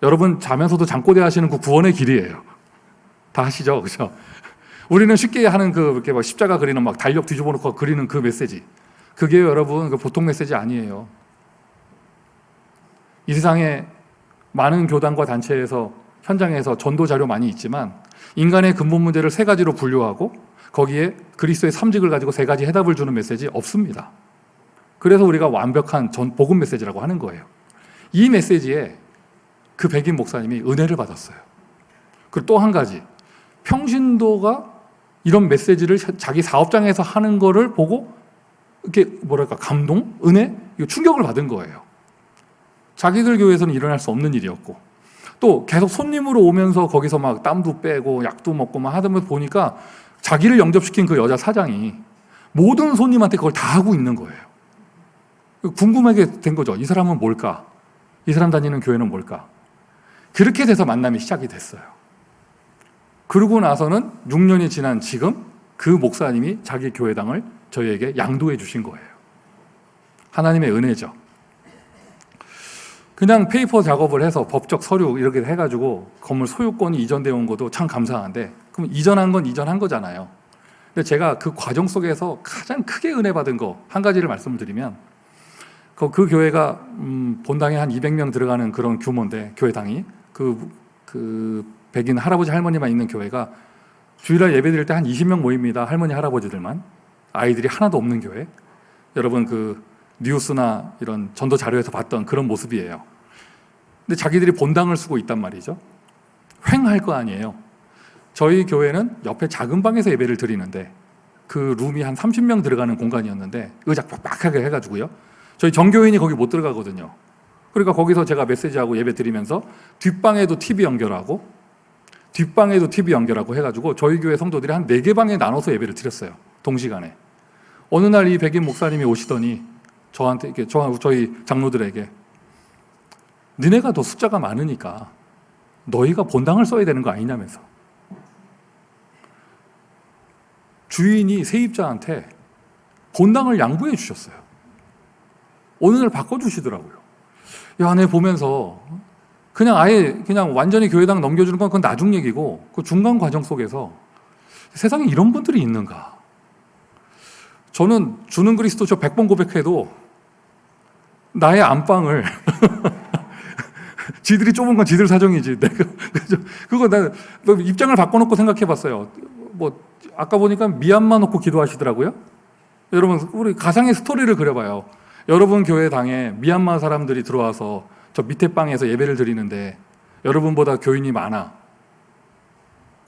여러분 자면서도 잠꼬대 하시는 그 구원의 길이에요. 다 하시죠, 그렇죠? 우리는 쉽게 하는 이렇게 막 십자가 그리는 막 달력 뒤집어 놓고 그리는 그 메시지, 그게 여러분 그 보통 메시지 아니에요. 이 세상에 많은 교단과 단체에서 현장에서 전도 자료 많이 있지만 인간의 근본 문제를 세 가지로 분류하고 거기에 그리스도의 삼직을 가지고 세 가지 해답을 주는 메시지 없습니다. 그래서 우리가 완벽한 복음 메시지라고 하는 거예요. 이 메시지에 그 백인 목사님이 은혜를 받았어요. 그리고 또 한 가지, 평신도가 이런 메시지를 자기 사업장에서 하는 거를 보고 이렇게 감동? 은혜? 이거 충격을 받은 거예요. 자기들 교회에서는 일어날 수 없는 일이었고, 또 계속 손님으로 오면서 거기서 막 땀도 빼고 약도 먹고 막 하다면서 보니까 자기를 영접시킨 그 여자 사장이 모든 손님한테 그걸 다 하고 있는 거예요. 궁금하게 된 거죠. 이 사람은 뭘까? 이 사람 다니는 교회는 뭘까? 그렇게 돼서 만남이 시작이 됐어요. 그러고 나서는 6년이 지난 지금 그 목사님이 자기 교회당을 저희에게 양도해 주신 거예요. 하나님의 은혜죠. 그냥 페이퍼 작업을 해서 법적 서류 이렇게 해가지고 건물 소유권이 이전되어 온 것도 참 감사한데, 그럼 이전한 건 이전한 거잖아요. 근데 제가 그 과정 속에서 가장 크게 은혜 받은 거 한 가지를 말씀을 드리면, 그 교회가 본당에 한 200명 들어가는 그런 규모인데, 교회당이 그 백인 할아버지 할머니만 있는 교회가 주일날 예배 드릴 때 한 20명 모입니다. 할머니 할아버지들만, 아이들이 하나도 없는 교회. 여러분 그 뉴스나 이런 전도 자료에서 봤던 그런 모습이에요. 근데 자기들이 본당을 쓰고 있단 말이죠. 횡할 거 아니에요. 저희 교회는 옆에 작은 방에서 예배를 드리는데, 그 룸이 한 30명 들어가는 공간이었는데 의자 빡빡하게 해가지고요, 저희 정교인이 거기 못 들어가거든요. 그러니까 거기서 제가 메시지하고 예배 드리면서 뒷방에도 TV 연결하고 뒷방에도 TV 연결하고 해가지고 저희 교회 성도들이 한 4개 방에 나눠서 예배를 드렸어요. 동시간에. 어느 날 이 백인 목사님이 오시더니 저한테 이렇게 저희 장로들에게, 니네가 더 숫자가 많으니까 너희가 본당을 써야 되는 거 아니냐면서, 주인이 세입자한테 본당을 양보해 주셨어요. 어느 날 바꿔주시더라고요. 야, 내 보면서 그냥 아예 그냥 완전히 교회당 넘겨주는 건 그건 나중 얘기고, 그 중간 과정 속에서 세상에 이런 분들이 있는가. 저는 주는 그리스도 저 100번 고백해도 나의 안방을 지들이 좁은 건 지들 사정이지. 내가 그거 나 입장을 바꿔놓고 생각해봤어요. 뭐 아까 보니까 미얀마 놓고 기도하시더라고요. 여러분 우리 가상의 스토리를 그려봐요. 여러분 교회당에 미얀마 사람들이 들어와서 저 밑에 방에서 예배를 드리는데 여러분보다 교인이 많아.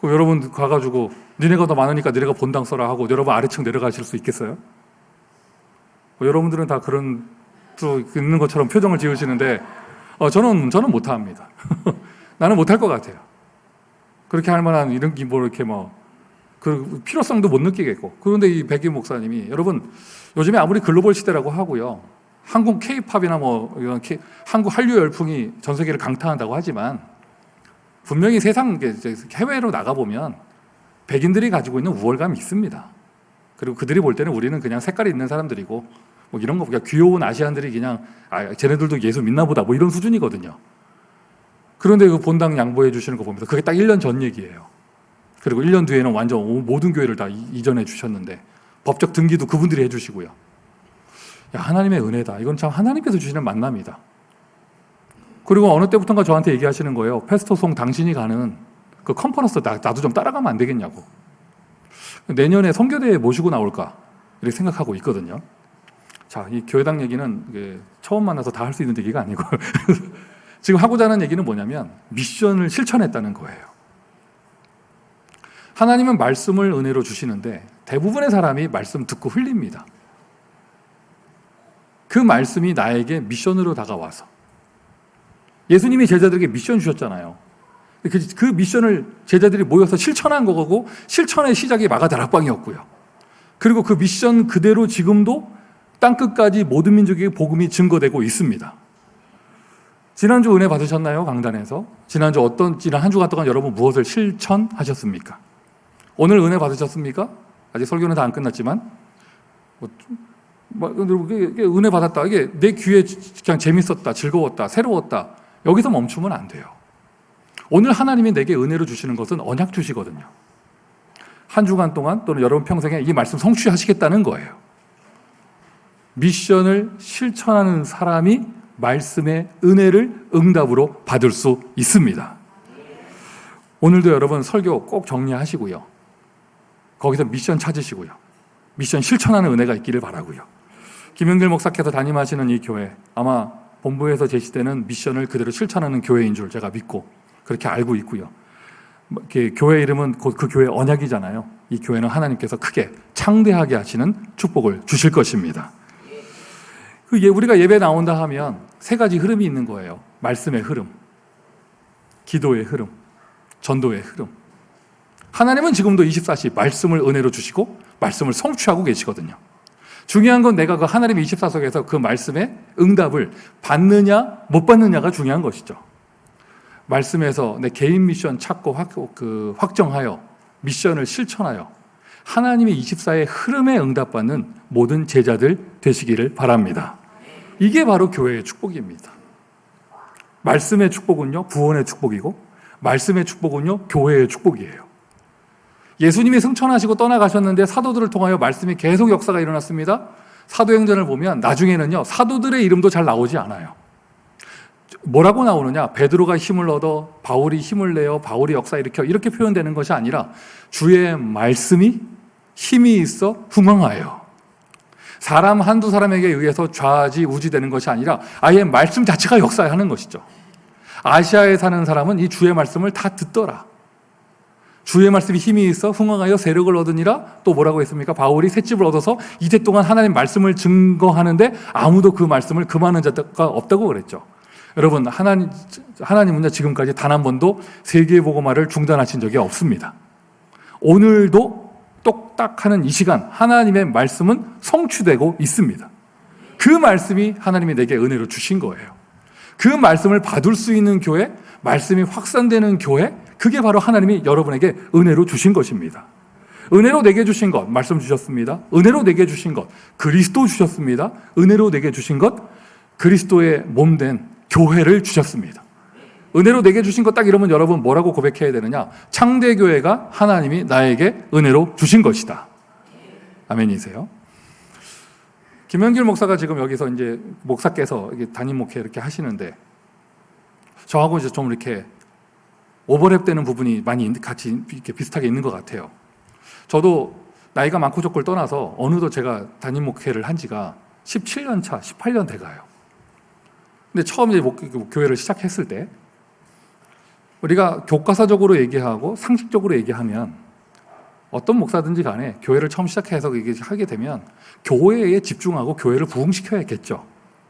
그럼 여러분 가가지고 니네가 더 많으니까 니네가 본당 써라 하고 여러분 아래층 내려가실 수 있겠어요? 여러분들은 다 그런 또 있는 것처럼 표정을 지으시는데 저는 못합니다. 나는 못할 것 같아요. 그렇게 할 만한 이런 뭐 이렇게 그 필요성도 못 느끼겠고. 그런데 이 백인 목사님이, 여러분 요즘에 아무리 글로벌 시대라고 하고요, 한국 K-팝이나 뭐 이런 한국 한류 열풍이 전 세계를 강타한다고 하지만, 분명히 세상 해외로 나가 보면 백인들이 가지고 있는 우월감이 있습니다. 그리고 그들이 볼 때는 우리는 그냥 색깔이 있는 사람들이고 뭐 이런 거, 그냥 귀여운 아시안들이 그냥 쟤네들도 예수 믿나 보다 뭐 이런 수준이거든요. 그런데 그 본당 양보해 주시는 거 보면서, 그게 딱 1년 전 얘기예요. 그리고 1년 뒤에는 완전 모든 교회를 다 이전해 주셨는데 법적 등기도 그분들이 해주시고요. 야, 하나님의 은혜다. 이건 참 하나님께서 주시는 만남이다. 그리고 어느 때부턴가 저한테 얘기하시는 거예요. 패스터송 당신이 가는 그 컨퍼런스 나도 좀 따라가면 안 되겠냐고. 내년에 선교대회 모시고 나올까 이렇게 생각하고 있거든요. 자, 이 교회당 얘기는 처음 만나서 다 할 수 있는 얘기가 아니고 지금 하고자 하는 얘기는 뭐냐면 미션을 실천했다는 거예요. 하나님은 말씀을 은혜로 주시는데 대부분의 사람이 말씀 듣고 흘립니다. 그 말씀이 나에게 미션으로 다가와서, 예수님이 제자들에게 미션 주셨잖아요. 그 미션을 제자들이 모여서 실천한 거고, 실천의 시작이 마가다락방이었고요. 그리고 그 미션 그대로 지금도 땅끝까지 모든 민족에게 복음이 증거되고 있습니다. 지난주 은혜 받으셨나요? 강단에서. 지난 한 주간 동안 여러분 무엇을 실천하셨습니까? 오늘 은혜 받으셨습니까? 아직 설교는 다 안 끝났지만 이게 은혜 받았다, 이게 내 귀에 그냥 재밌었다, 즐거웠다, 새로웠다, 여기서 멈추면 안 돼요. 오늘 하나님이 내게 은혜로 주시는 것은 언약 주시거든요. 한 주간 동안 또는 여러분 평생에 이 말씀 성취하시겠다는 거예요. 미션을 실천하는 사람이 말씀의 은혜를 응답으로 받을 수 있습니다. 오늘도 여러분 설교 꼭 정리하시고요, 거기서 미션 찾으시고요, 미션 실천하는 은혜가 있기를 바라고요. 김영길 목사께서 담임하시는 이 교회, 아마 본부에서 제시되는 미션을 그대로 실천하는 교회인 줄 제가 믿고 그렇게 알고 있고요. 교회 이름은 곧 그 교회 언약이잖아요. 이 교회는 하나님께서 크게 창대하게 하시는 축복을 주실 것입니다. 우리가 예배 나온다 하면 세 가지 흐름이 있는 거예요. 말씀의 흐름, 기도의 흐름, 전도의 흐름. 하나님은 지금도 24시 말씀을 은혜로 주시고 말씀을 성취하고 계시거든요. 중요한 건 내가 그 하나님의 24석에서 그 말씀의 응답을 받느냐 못 받느냐가 중요한 것이죠. 말씀에서 내 개인 미션 찾고 확정하여 미션을 실천하여 하나님의 24의 흐름에 응답받는 모든 제자들 되시기를 바랍니다. 이게 바로 교회의 축복입니다. 말씀의 축복은요, 구원의 축복이고 말씀의 축복은요, 교회의 축복이에요. 예수님이 승천하시고 떠나가셨는데 사도들을 통하여 말씀이 계속 역사가 일어났습니다. 사도행전을 보면 나중에는요, 사도들의 이름도 잘 나오지 않아요. 뭐라고 나오느냐? 베드로가 힘을 얻어, 바울이 힘을 내어, 바울이 역사 일으켜, 이렇게 표현되는 것이 아니라 주의 말씀이 힘이 있어 흥황하여. 사람 한두 사람에게 의해서 좌지우지되는 것이 아니라 아예 말씀 자체가 역사하는 것이죠. 아시아에 사는 사람은 이 주의 말씀을 다 듣더라. 주의 말씀이 힘이 있어 흥황하여 세력을 얻으니라. 또 뭐라고 했습니까? 바울이 셋집을 얻어서 이태 동안 하나님 말씀을 증거하는데 아무도 그 말씀을 금하는 자가 없다고 그랬죠. 여러분, 하나님은요, 지금까지 단 한 번도 세계복음화를 중단하신 적이 없습니다. 오늘도 똑딱하는 이 시간 하나님의 말씀은 성취되고 있습니다. 그 말씀이 하나님이 내게 은혜로 주신 거예요. 그 말씀을 받을 수 있는 교회, 말씀이 확산되는 교회, 그게 바로 하나님이 여러분에게 은혜로 주신 것입니다. 은혜로 내게 주신 것, 말씀 주셨습니다. 은혜로 내게 주신 것, 그리스도 주셨습니다. 은혜로 내게 주신 것, 그리스도의 몸된 교회를 주셨습니다. 은혜로 내게 주신 것 딱 이러면 여러분 뭐라고 고백해야 되느냐? 창대교회가 하나님이 나에게 은혜로 주신 것이다. 아멘이세요? 김현길 목사가 지금 여기서 이제 목사께서 담임 목회 이렇게 하시는데 저하고 이제 좀 이렇게 오버랩 되는 부분이 많이 같이 이렇게 비슷하게 있는 것 같아요. 저도 나이가 많고 적고를 떠나서 어느덧 제가 담임 목회를 한 지가 17년 차, 18년 돼가요. 근데 처음 이제 교회를 시작했을 때 우리가 교과서적으로 얘기하고 상식적으로 얘기하면 어떤 목사든지 간에 교회를 처음 시작해서 하게 되면 교회에 집중하고 교회를 부흥시켜야겠죠.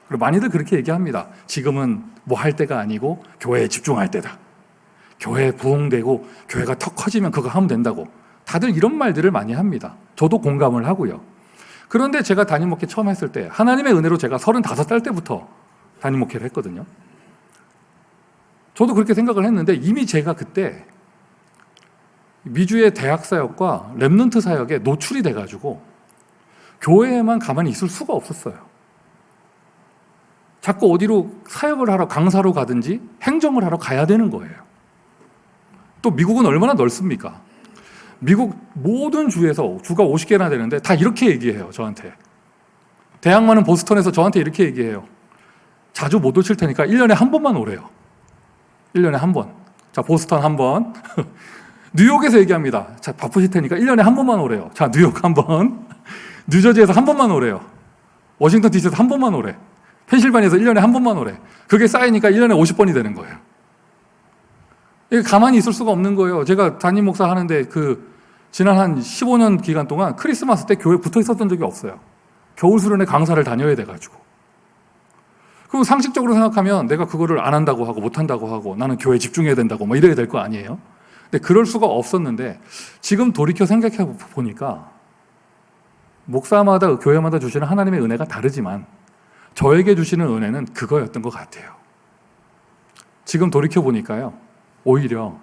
그리고 많이들 그렇게 얘기합니다. 지금은 뭐 할 때가 아니고 교회에 집중할 때다. 교회에 부흥되고 교회가 더 커지면 그거 하면 된다고. 다들 이런 말들을 많이 합니다. 저도 공감을 하고요. 그런데 제가 담임 목회 처음 했을 때 하나님의 은혜로 제가 35살 때부터 담임 목회를 했거든요. 저도 그렇게 생각을 했는데 이미 제가 그때 미주의 대학 사역과 렘넌트 사역에 노출이 돼가지고 교회에만 가만히 있을 수가 없었어요. 자꾸 어디로 사역을 하러 강사로 가든지 행정을 하러 가야 되는 거예요. 또 미국은 얼마나 넓습니까? 미국 모든 주에서 주가 50개나 되는데 다 이렇게 얘기해요. 저한테. 대학 많은 보스턴에서 저한테 이렇게 얘기해요. 자주 못 오실 테니까 1년에 한 번만 오래요. 1년에 한 번. 자, 보스턴 한 번. 뉴욕에서 얘기합니다. 자, 바쁘실 테니까 1년에 한 번만 오래요. 자, 뉴욕 한 번. 뉴저지에서 한 번만 오래요. 워싱턴 DC에서 한 번만 오래. 펜실바니아에서 1년에 한 번만 오래. 그게 쌓이니까 1년에 50번이 되는 거예요. 이게 가만히 있을 수가 없는 거예요. 제가 담임 목사 하는데 지난 한 15년 기간 동안 크리스마스 때 교회에 붙어 있었던 적이 없어요. 겨울 수련회 강사를 다녀야 돼가지고. 그리고 상식적으로 생각하면 내가 그거를 안 한다고 하고 못 한다고 하고 나는 교회에 집중해야 된다고 뭐 이래야 될 거 아니에요. 근데 그럴 수가 없었는데 지금 돌이켜 생각해 보니까 목사마다 교회마다 주시는 하나님의 은혜가 다르지만 저에게 주시는 은혜는 그거였던 것 같아요. 지금 돌이켜 보니까요. 오히려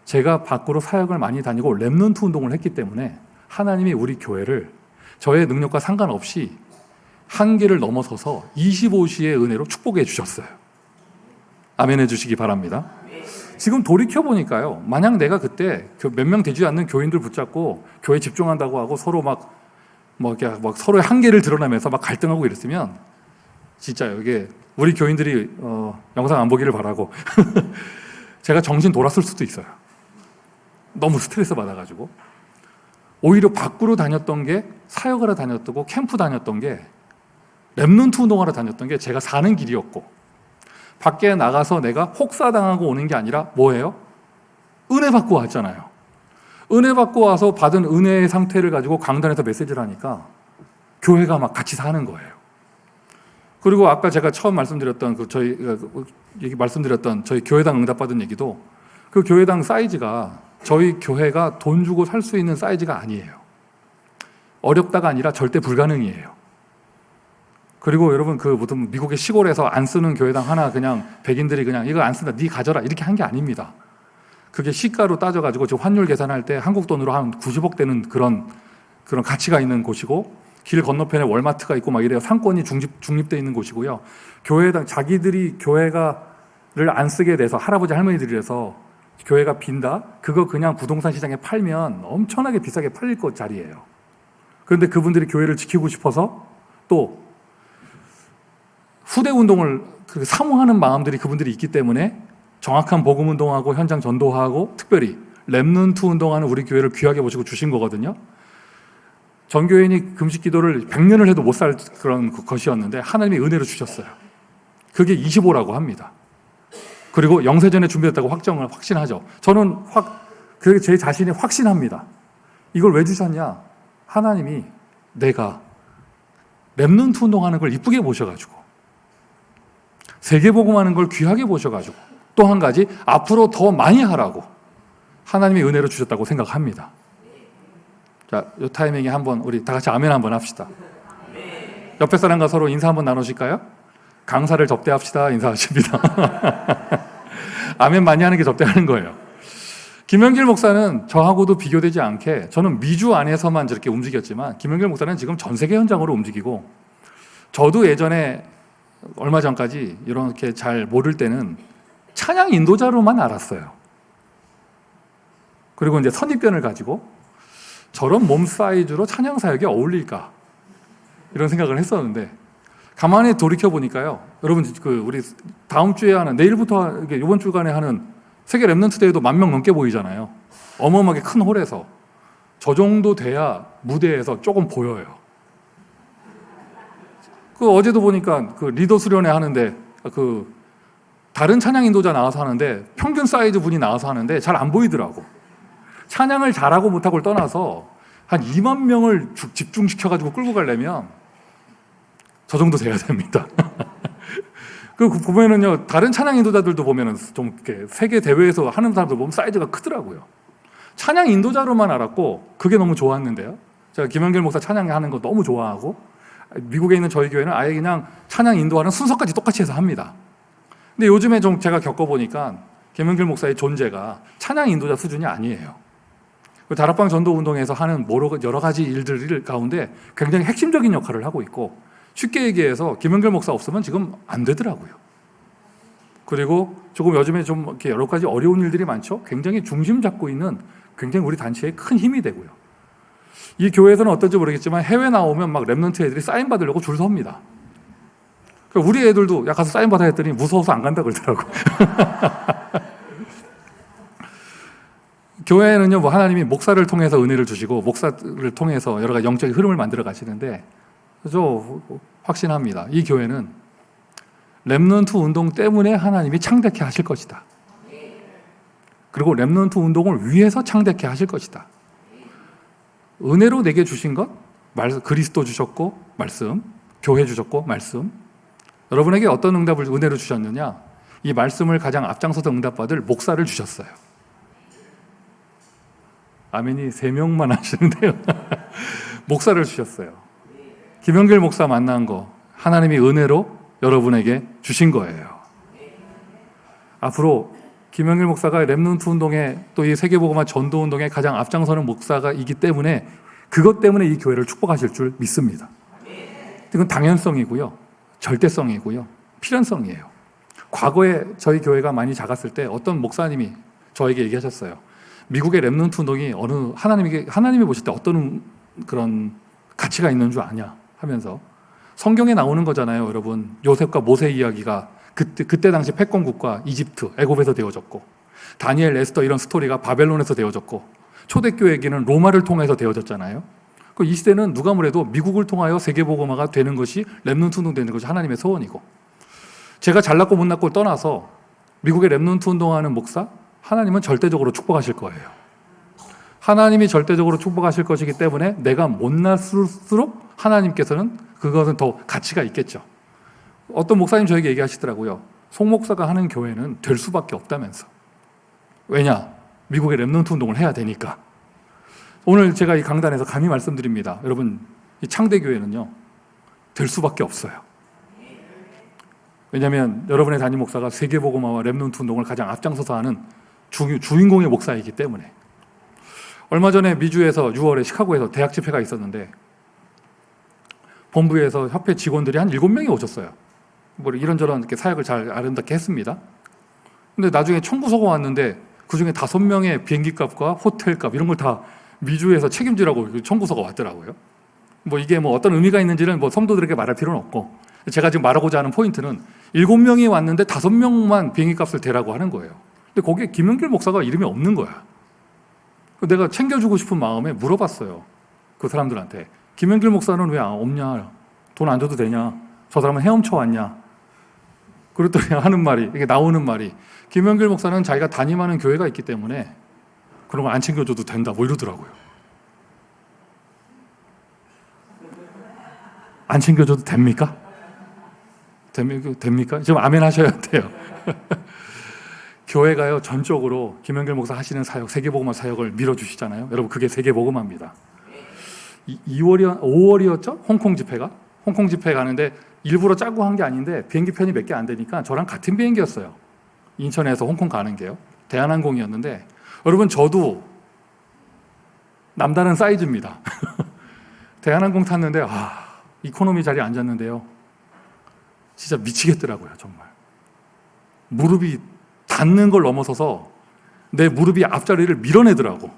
제가 밖으로 사역을 많이 다니고 렘넌트 운동을 했기 때문에 하나님이 우리 교회를 저의 능력과 상관없이 한계를 넘어서서 25시의 은혜로 축복해 주셨어요. 아멘 해주시기 바랍니다. 지금 돌이켜보니까요. 만약 내가 그때 몇 명 되지 않는 교인들 붙잡고 교회 집중한다고 하고 서로 막 서로의 한계를 드러내면서 막 갈등하고 이랬으면 진짜 이게 우리 교인들이 영상 안 보기를 바라고 제가 정신 돌았을 수도 있어요. 너무 스트레스 받아가지고. 오히려 밖으로 다녔던 게 사역하러 다녔고 캠프 다녔던 게 렘넌트 운동하러 다녔던 게 제가 사는 길이었고 밖에 나가서 내가 혹사당하고 오는 게 아니라 뭐예요? 은혜 받고 왔잖아요. 은혜 받고 와서 받은 은혜의 상태를 가지고 강단에서 메시지를 하니까 교회가 막 같이 사는 거예요. 그리고 아까 제가 처음 말씀드렸던 저희 교회당 응답받은 얘기도 그 교회당 사이즈가 저희 교회가 돈 주고 살 수 있는 사이즈가 아니에요. 어렵다가 아니라 절대 불가능이에요. 그리고 여러분 그 무슨 미국의 시골에서 안 쓰는 교회당 하나 그냥 백인들이 그냥 이거 안 쓴다, 네 가져라 이렇게 한 게 아닙니다. 그게 시가로 따져가지고 지금 환율 계산할 때 한국 돈으로 한 90억 되는 그런 가치가 있는 곳이고, 길 건너편에 월마트가 있고 막 이래요. 상권이 중립돼 있는 곳이고요. 교회당 자기들이 교회가를 안 쓰게 돼서 할아버지 할머니들이라서 교회가 빈다. 그거 그냥 부동산 시장에 팔면 엄청나게 비싸게 팔릴 것 자리예요. 그런데 그분들이 교회를 지키고 싶어서 또 후대 운동을 사모하는 마음들이 그분들이 있기 때문에 정확한 복음 운동하고 현장 전도하고 특별히 렘넌트 운동하는 우리 교회를 귀하게 보시고 주신 거거든요. 전교인이 금식 기도를 100년을 해도 못 살 그런 것이었는데 하나님이 은혜로 주셨어요. 그게 25라고 합니다. 그리고 영세전에 준비됐다고 확신하죠. 저는 그게 제 자신이 확신합니다. 이걸 왜 주셨냐? 하나님이 내가 렘넌트 운동하는 걸 이쁘게 보셔가지고, 세계복음하는 걸 귀하게 보셔가지고, 또 한 가지 앞으로 더 많이 하라고 하나님이 은혜로 주셨다고 생각합니다. 자, 이 타이밍에 한번 우리 다 같이 아멘 한번 합시다. 옆에 사람과 서로 인사 한번 나누실까요? 강사를 접대합시다. 인사하십니다. 아멘 많이 하는 게 접대하는 거예요. 김영길 목사는 저하고도 비교되지 않게, 저는 미주 안에서만 저렇게 움직였지만 김영길 목사는 지금 전 세계 현장으로 움직이고, 저도 예전에 얼마 전까지 이렇게 잘 모를 때는 찬양 인도자로만 알았어요. 그리고 이제 선입견을 가지고 저런 몸 사이즈로 찬양 사역에 어울릴까 이런 생각을 했었는데, 가만히 돌이켜 보니까요, 여러분 우리 다음 주에 하는, 내일부터 이번 주간에 하는 세계 렘넌트 대회도 10,000명 넘게 보이잖아요. 어마어마하게 큰 홀에서. 저 정도 돼야 무대에서 조금 보여요. 어제도 보니까 리더 수련회 하는데 다른 찬양 인도자 나와서 하는데 평균 사이즈 분이 나와서 하는데 잘 안 보이더라고. 찬양을 잘하고 못하고를 떠나서 한 20,000명을 집중시켜가지고 끌고 가려면 저 정도 돼야 됩니다. 보면은요, 다른 찬양 인도자들도 보면은 좀 이렇게 세계 대회에서 하는 사람들 보면 사이즈가 크더라고요. 찬양 인도자로만 알았고 그게 너무 좋았는데요. 제가 김영길 목사 찬양하는 거 너무 좋아하고, 미국에 있는 저희 교회는 아예 그냥 찬양 인도하는 순서까지 똑같이 해서 합니다. 근데 요즘에 좀 제가 겪어보니까 김영길 목사의 존재가 찬양 인도자 수준이 아니에요. 다락방 전도 운동에서 하는 여러 가지 일들 가운데 굉장히 핵심적인 역할을 하고 있고, 쉽게 얘기해서 김영길 목사 없으면 지금 안 되더라고요. 그리고 조금 요즘에 좀 이렇게 여러 가지 어려운 일들이 많죠. 굉장히 중심 잡고 있는 굉장히 우리 단체에 큰 힘이 되고요. 이 교회에서는 어떨지 모르겠지만 해외 나오면 막 렘넌트 애들이 사인 받으려고 줄 섭니다. 우리 애들도 야 가서 사인 받아야 했더니 무서워서 안 간다 그러더라고. 교회는요, 하나님이 목사를 통해서 은혜를 주시고 목사를 통해서 여러 가지 영적인 흐름을 만들어 가시는데, 저 확신합니다. 이 교회는 렘넌트 운동 때문에 하나님이 창대케 하실 것이다. 그리고 렘넌트 운동을 위해서 창대케 하실 것이다. 은혜로 내게 주신 것, 그리스도 주셨고 말씀, 교회 주셨고 말씀. 여러분에게 어떤 응답을 은혜로 주셨느냐? 이 말씀을 가장 앞장서서 응답받을 목사를 주셨어요. 아멘이 3명만 하시는데요. 목사를 주셨어요. 김영길 목사 만난 거 하나님이 은혜로 여러분에게 주신 거예요. 앞으로 김영길 목사가 렘넌트 운동에, 또 이 세계복음화 전도 운동에 가장 앞장서는 목사가이기 때문에 그것 때문에 이 교회를 축복하실 줄 믿습니다. 이건 당연성이고요, 절대성이고요, 필연성이에요. 과거에 저희 교회가 많이 작았을 때 어떤 목사님이 저에게 얘기하셨어요. 미국의 렘넌트 운동이 하나님이 보실 때 어떤 그런 가치가 있는 줄 아냐 하면서, 성경에 나오는 거잖아요, 여러분. 요셉과 모세 이야기가 그때 당시 패권국가 이집트, 애굽에서 되어졌고, 다니엘, 에스더 이런 스토리가 바벨론에서 되어졌고, 초대교회 얘기는 로마를 통해서 되어졌잖아요. 이 시대는 누가 뭐래도 미국을 통하여 세계복음화가 되는 것이, 렘넌트 운동 되는 것이 하나님의 소원이고, 제가 잘났고 못났고 떠나서 미국의 렘넌트 운동하는 목사, 하나님은 절대적으로 축복하실 거예요. 하나님이 절대적으로 축복하실 것이기 때문에 내가 못났을수록 하나님께서는 그것은 더 가치가 있겠죠. 어떤 목사님 저에게 얘기하시더라고요. 송 목사가 하는 교회는 될 수밖에 없다면서. 왜냐? 미국의 렘넌트 운동을 해야 되니까. 오늘 제가 이 강단에서 감히 말씀드립니다. 여러분, 이 창대교회는요, 될 수밖에 없어요. 왜냐하면 여러분의 담임 목사가 세계복음화와 렘넌트 운동을 가장 앞장서서 하는 주인공의 목사이기 때문에. 얼마 전에 미주에서 6월에 시카고에서 대학 집회가 있었는데 본부에서 협회 직원들이 한 7명이 오셨어요. 뭐 이런저런 이렇게 사역을 잘 아름답게 했습니다. 근데 나중에 청구서가 왔는데 그중에 5명의 비행기값과 호텔값 이런 걸 다 미주에서 책임지라고 청구서가 왔더라고요. 뭐 이게 뭐 어떤 의미가 있는지는 뭐 성도들에게 말할 필요는 없고, 제가 지금 말하고자 하는 포인트는 7명이 왔는데 5명만 비행기값을 대라고 하는 거예요. 근데 거기에 김영길 목사가 이름이 없는 거야. 내가 챙겨주고 싶은 마음에 물어봤어요. 그 사람들한테. 김영길 목사는 왜 없냐? 돈 안 줘도 되냐? 저 사람은 헤엄쳐 왔냐? 그랬더니 하는 말이, 이게 나오는 말이, 김영길 목사는 자기가 담임하는 교회가 있기 때문에 그런 거 안 챙겨줘도 된다, 뭐 이러더라고요. 안 챙겨줘도 됩니까? 됩니까? 지금 아멘 하셔야 돼요. 교회가요, 전적으로 김영길 목사 하시는 사역, 세계복음화 사역을 밀어주시잖아요. 여러분, 그게 세계복음화입니다. 5월이었죠? 홍콩 집회가? 홍콩 집회 가는데 일부러 짜고 한 게 아닌데 비행기 편이 몇 개 안 되니까 저랑 같은 비행기였어요. 인천에서 홍콩 가는 게요. 대한항공이었는데, 여러분, 저도 남다른 사이즈입니다. 대한항공 탔는데, 이코노미 자리에 앉았는데요. 진짜 미치겠더라고요, 정말. 무릎이 닿는 걸 넘어서서 내 무릎이 앞자리를 밀어내더라고.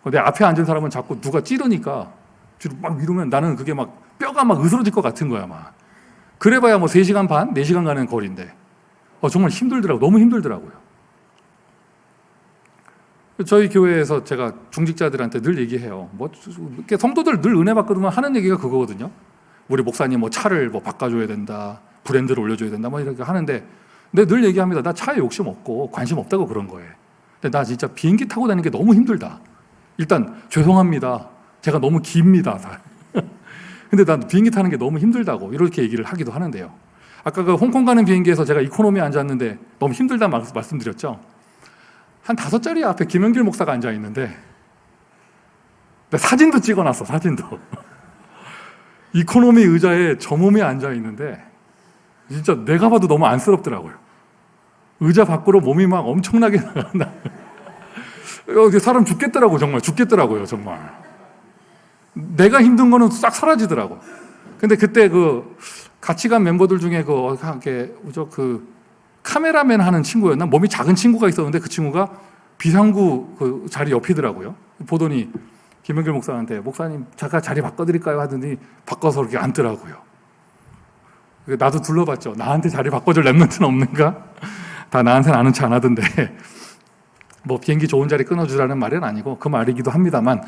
내 앞에 앉은 사람은 자꾸 누가 찌르니까 뒤로 막 미루면 나는 그게 막 뼈가 막 으스러질 것 같은 거야, 막. 그래봐야 뭐 3시간 반, 4시간 가는 거리인데 정말 힘들더라고요. 너무 힘들더라고요. 저희 교회에서 제가 중직자들한테 늘 얘기해요. 뭐 성도들 늘 은혜 받거든요. 하는 얘기가 그거거든요. 우리 목사님 뭐 차를 뭐 바꿔줘야 된다, 브랜드를 올려줘야 된다, 뭐 이렇게 하는데, 근데 늘 얘기합니다. 나 차에 욕심 없고 관심 없다고 그런 거예요. 근데 나 진짜 비행기 타고 다니는 게 너무 힘들다. 일단 죄송합니다. 제가 너무 깁니다. 근데 난 비행기 타는 게 너무 힘들다고 이렇게 얘기를 하기도 하는데요. 아까 그 홍콩 가는 비행기에서 제가 이코노미에 앉았는데 너무 힘들다 말씀드렸죠. 한 5자리 앞에 김영길 목사가 앉아 있는데 사진도 찍어놨어. 사진도. 이코노미 의자에 저 몸에 앉아 있는데 진짜 내가 봐도 너무 안쓰럽더라고요. 의자 밖으로 몸이 막 엄청나게 나간다. 사람 죽겠더라고. 정말 죽겠더라고요. 정말. 내가 힘든 거는 싹 사라지더라고. 근데 그때 그 같이 간 멤버들 중에 그 카메라맨 하는 친구였나? 몸이 작은 친구가 있었는데 그 친구가 비상구 그 자리 옆이더라고요. 보더니 김영길 목사한테, 목사님 잠깐 자리 바꿔드릴까요? 하더니 바꿔서 이렇게 앉더라고요. 나도 둘러봤죠. 나한테 자리 바꿔줄 랩런트는 없는가? 다 나한테는 아는 체 안 하던데. 뭐 비행기 좋은 자리 끊어주라는 말은 아니고 그 말이기도 합니다만.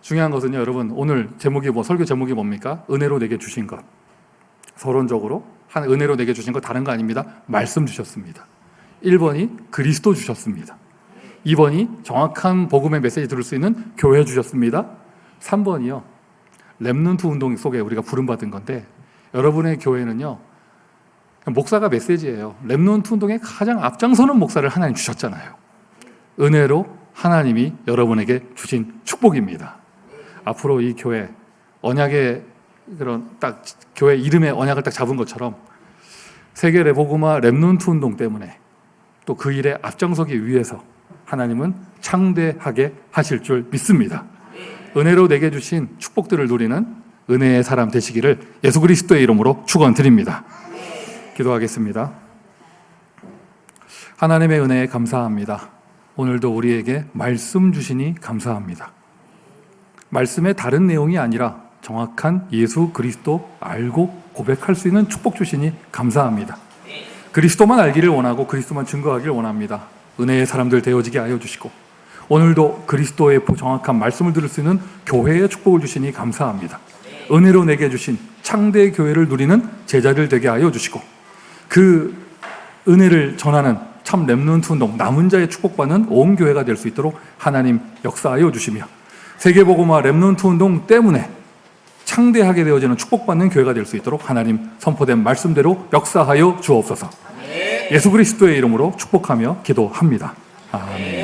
중요한 것은요, 여러분, 오늘 제목이 설교 제목이 뭡니까? 은혜로 내게 주신 것. 서론적으로 은혜로 내게 주신 것 다른 거 아닙니다. 말씀 주셨습니다. 1번이 그리스도 주셨습니다. 2번이 정확한 복음의 메시지 들을 수 있는 교회 주셨습니다. 3번이요, 렘넌트 운동 속에 우리가 부름받은 건데, 여러분의 교회는요, 목사가 메시지예요. 렘넌트 운동에 가장 앞장서는 목사를 하나님 주셨잖아요. 은혜로 하나님이 여러분에게 주신 축복입니다. 앞으로 이 교회 언약의 그런 딱 교회 이름의 언약을 딱 잡은 것처럼 세계 레복음화 렘넌트 운동 때문에 또 그 일에 앞장서기 위해서 하나님은 창대하게 하실 줄 믿습니다. 은혜로 내게 주신 축복들을 누리는 은혜의 사람 되시기를 예수 그리스도의 이름으로 축원드립니다. 기도하겠습니다. 하나님의 은혜에 감사합니다. 오늘도 우리에게 말씀 주시니 감사합니다. 말씀의 다른 내용이 아니라 정확한 예수 그리스도 알고 고백할 수 있는 축복 주시니 감사합니다. 그리스도만 알기를 원하고 그리스도만 증거하기를 원합니다. 은혜의 사람들 되어지게 하여 주시고, 오늘도 그리스도의 정확한 말씀을 들을 수 있는 교회의 축복을 주시니 감사합니다. 은혜로 내게 주신 창대 교회를 누리는 제자들 되게 하여 주시고, 그 은혜를 전하는 참 렘넌트 운동, 남은 자의 축복받는 온 교회가 될 수 있도록 하나님 역사하여 주시며, 세계복음화 렘넌트 운동 때문에 창대하게 되어지는 축복받는 교회가 될 수 있도록 하나님 선포된 말씀대로 역사하여 주옵소서. 예수 그리스도의 이름으로 축복하며 기도합니다. 아멘.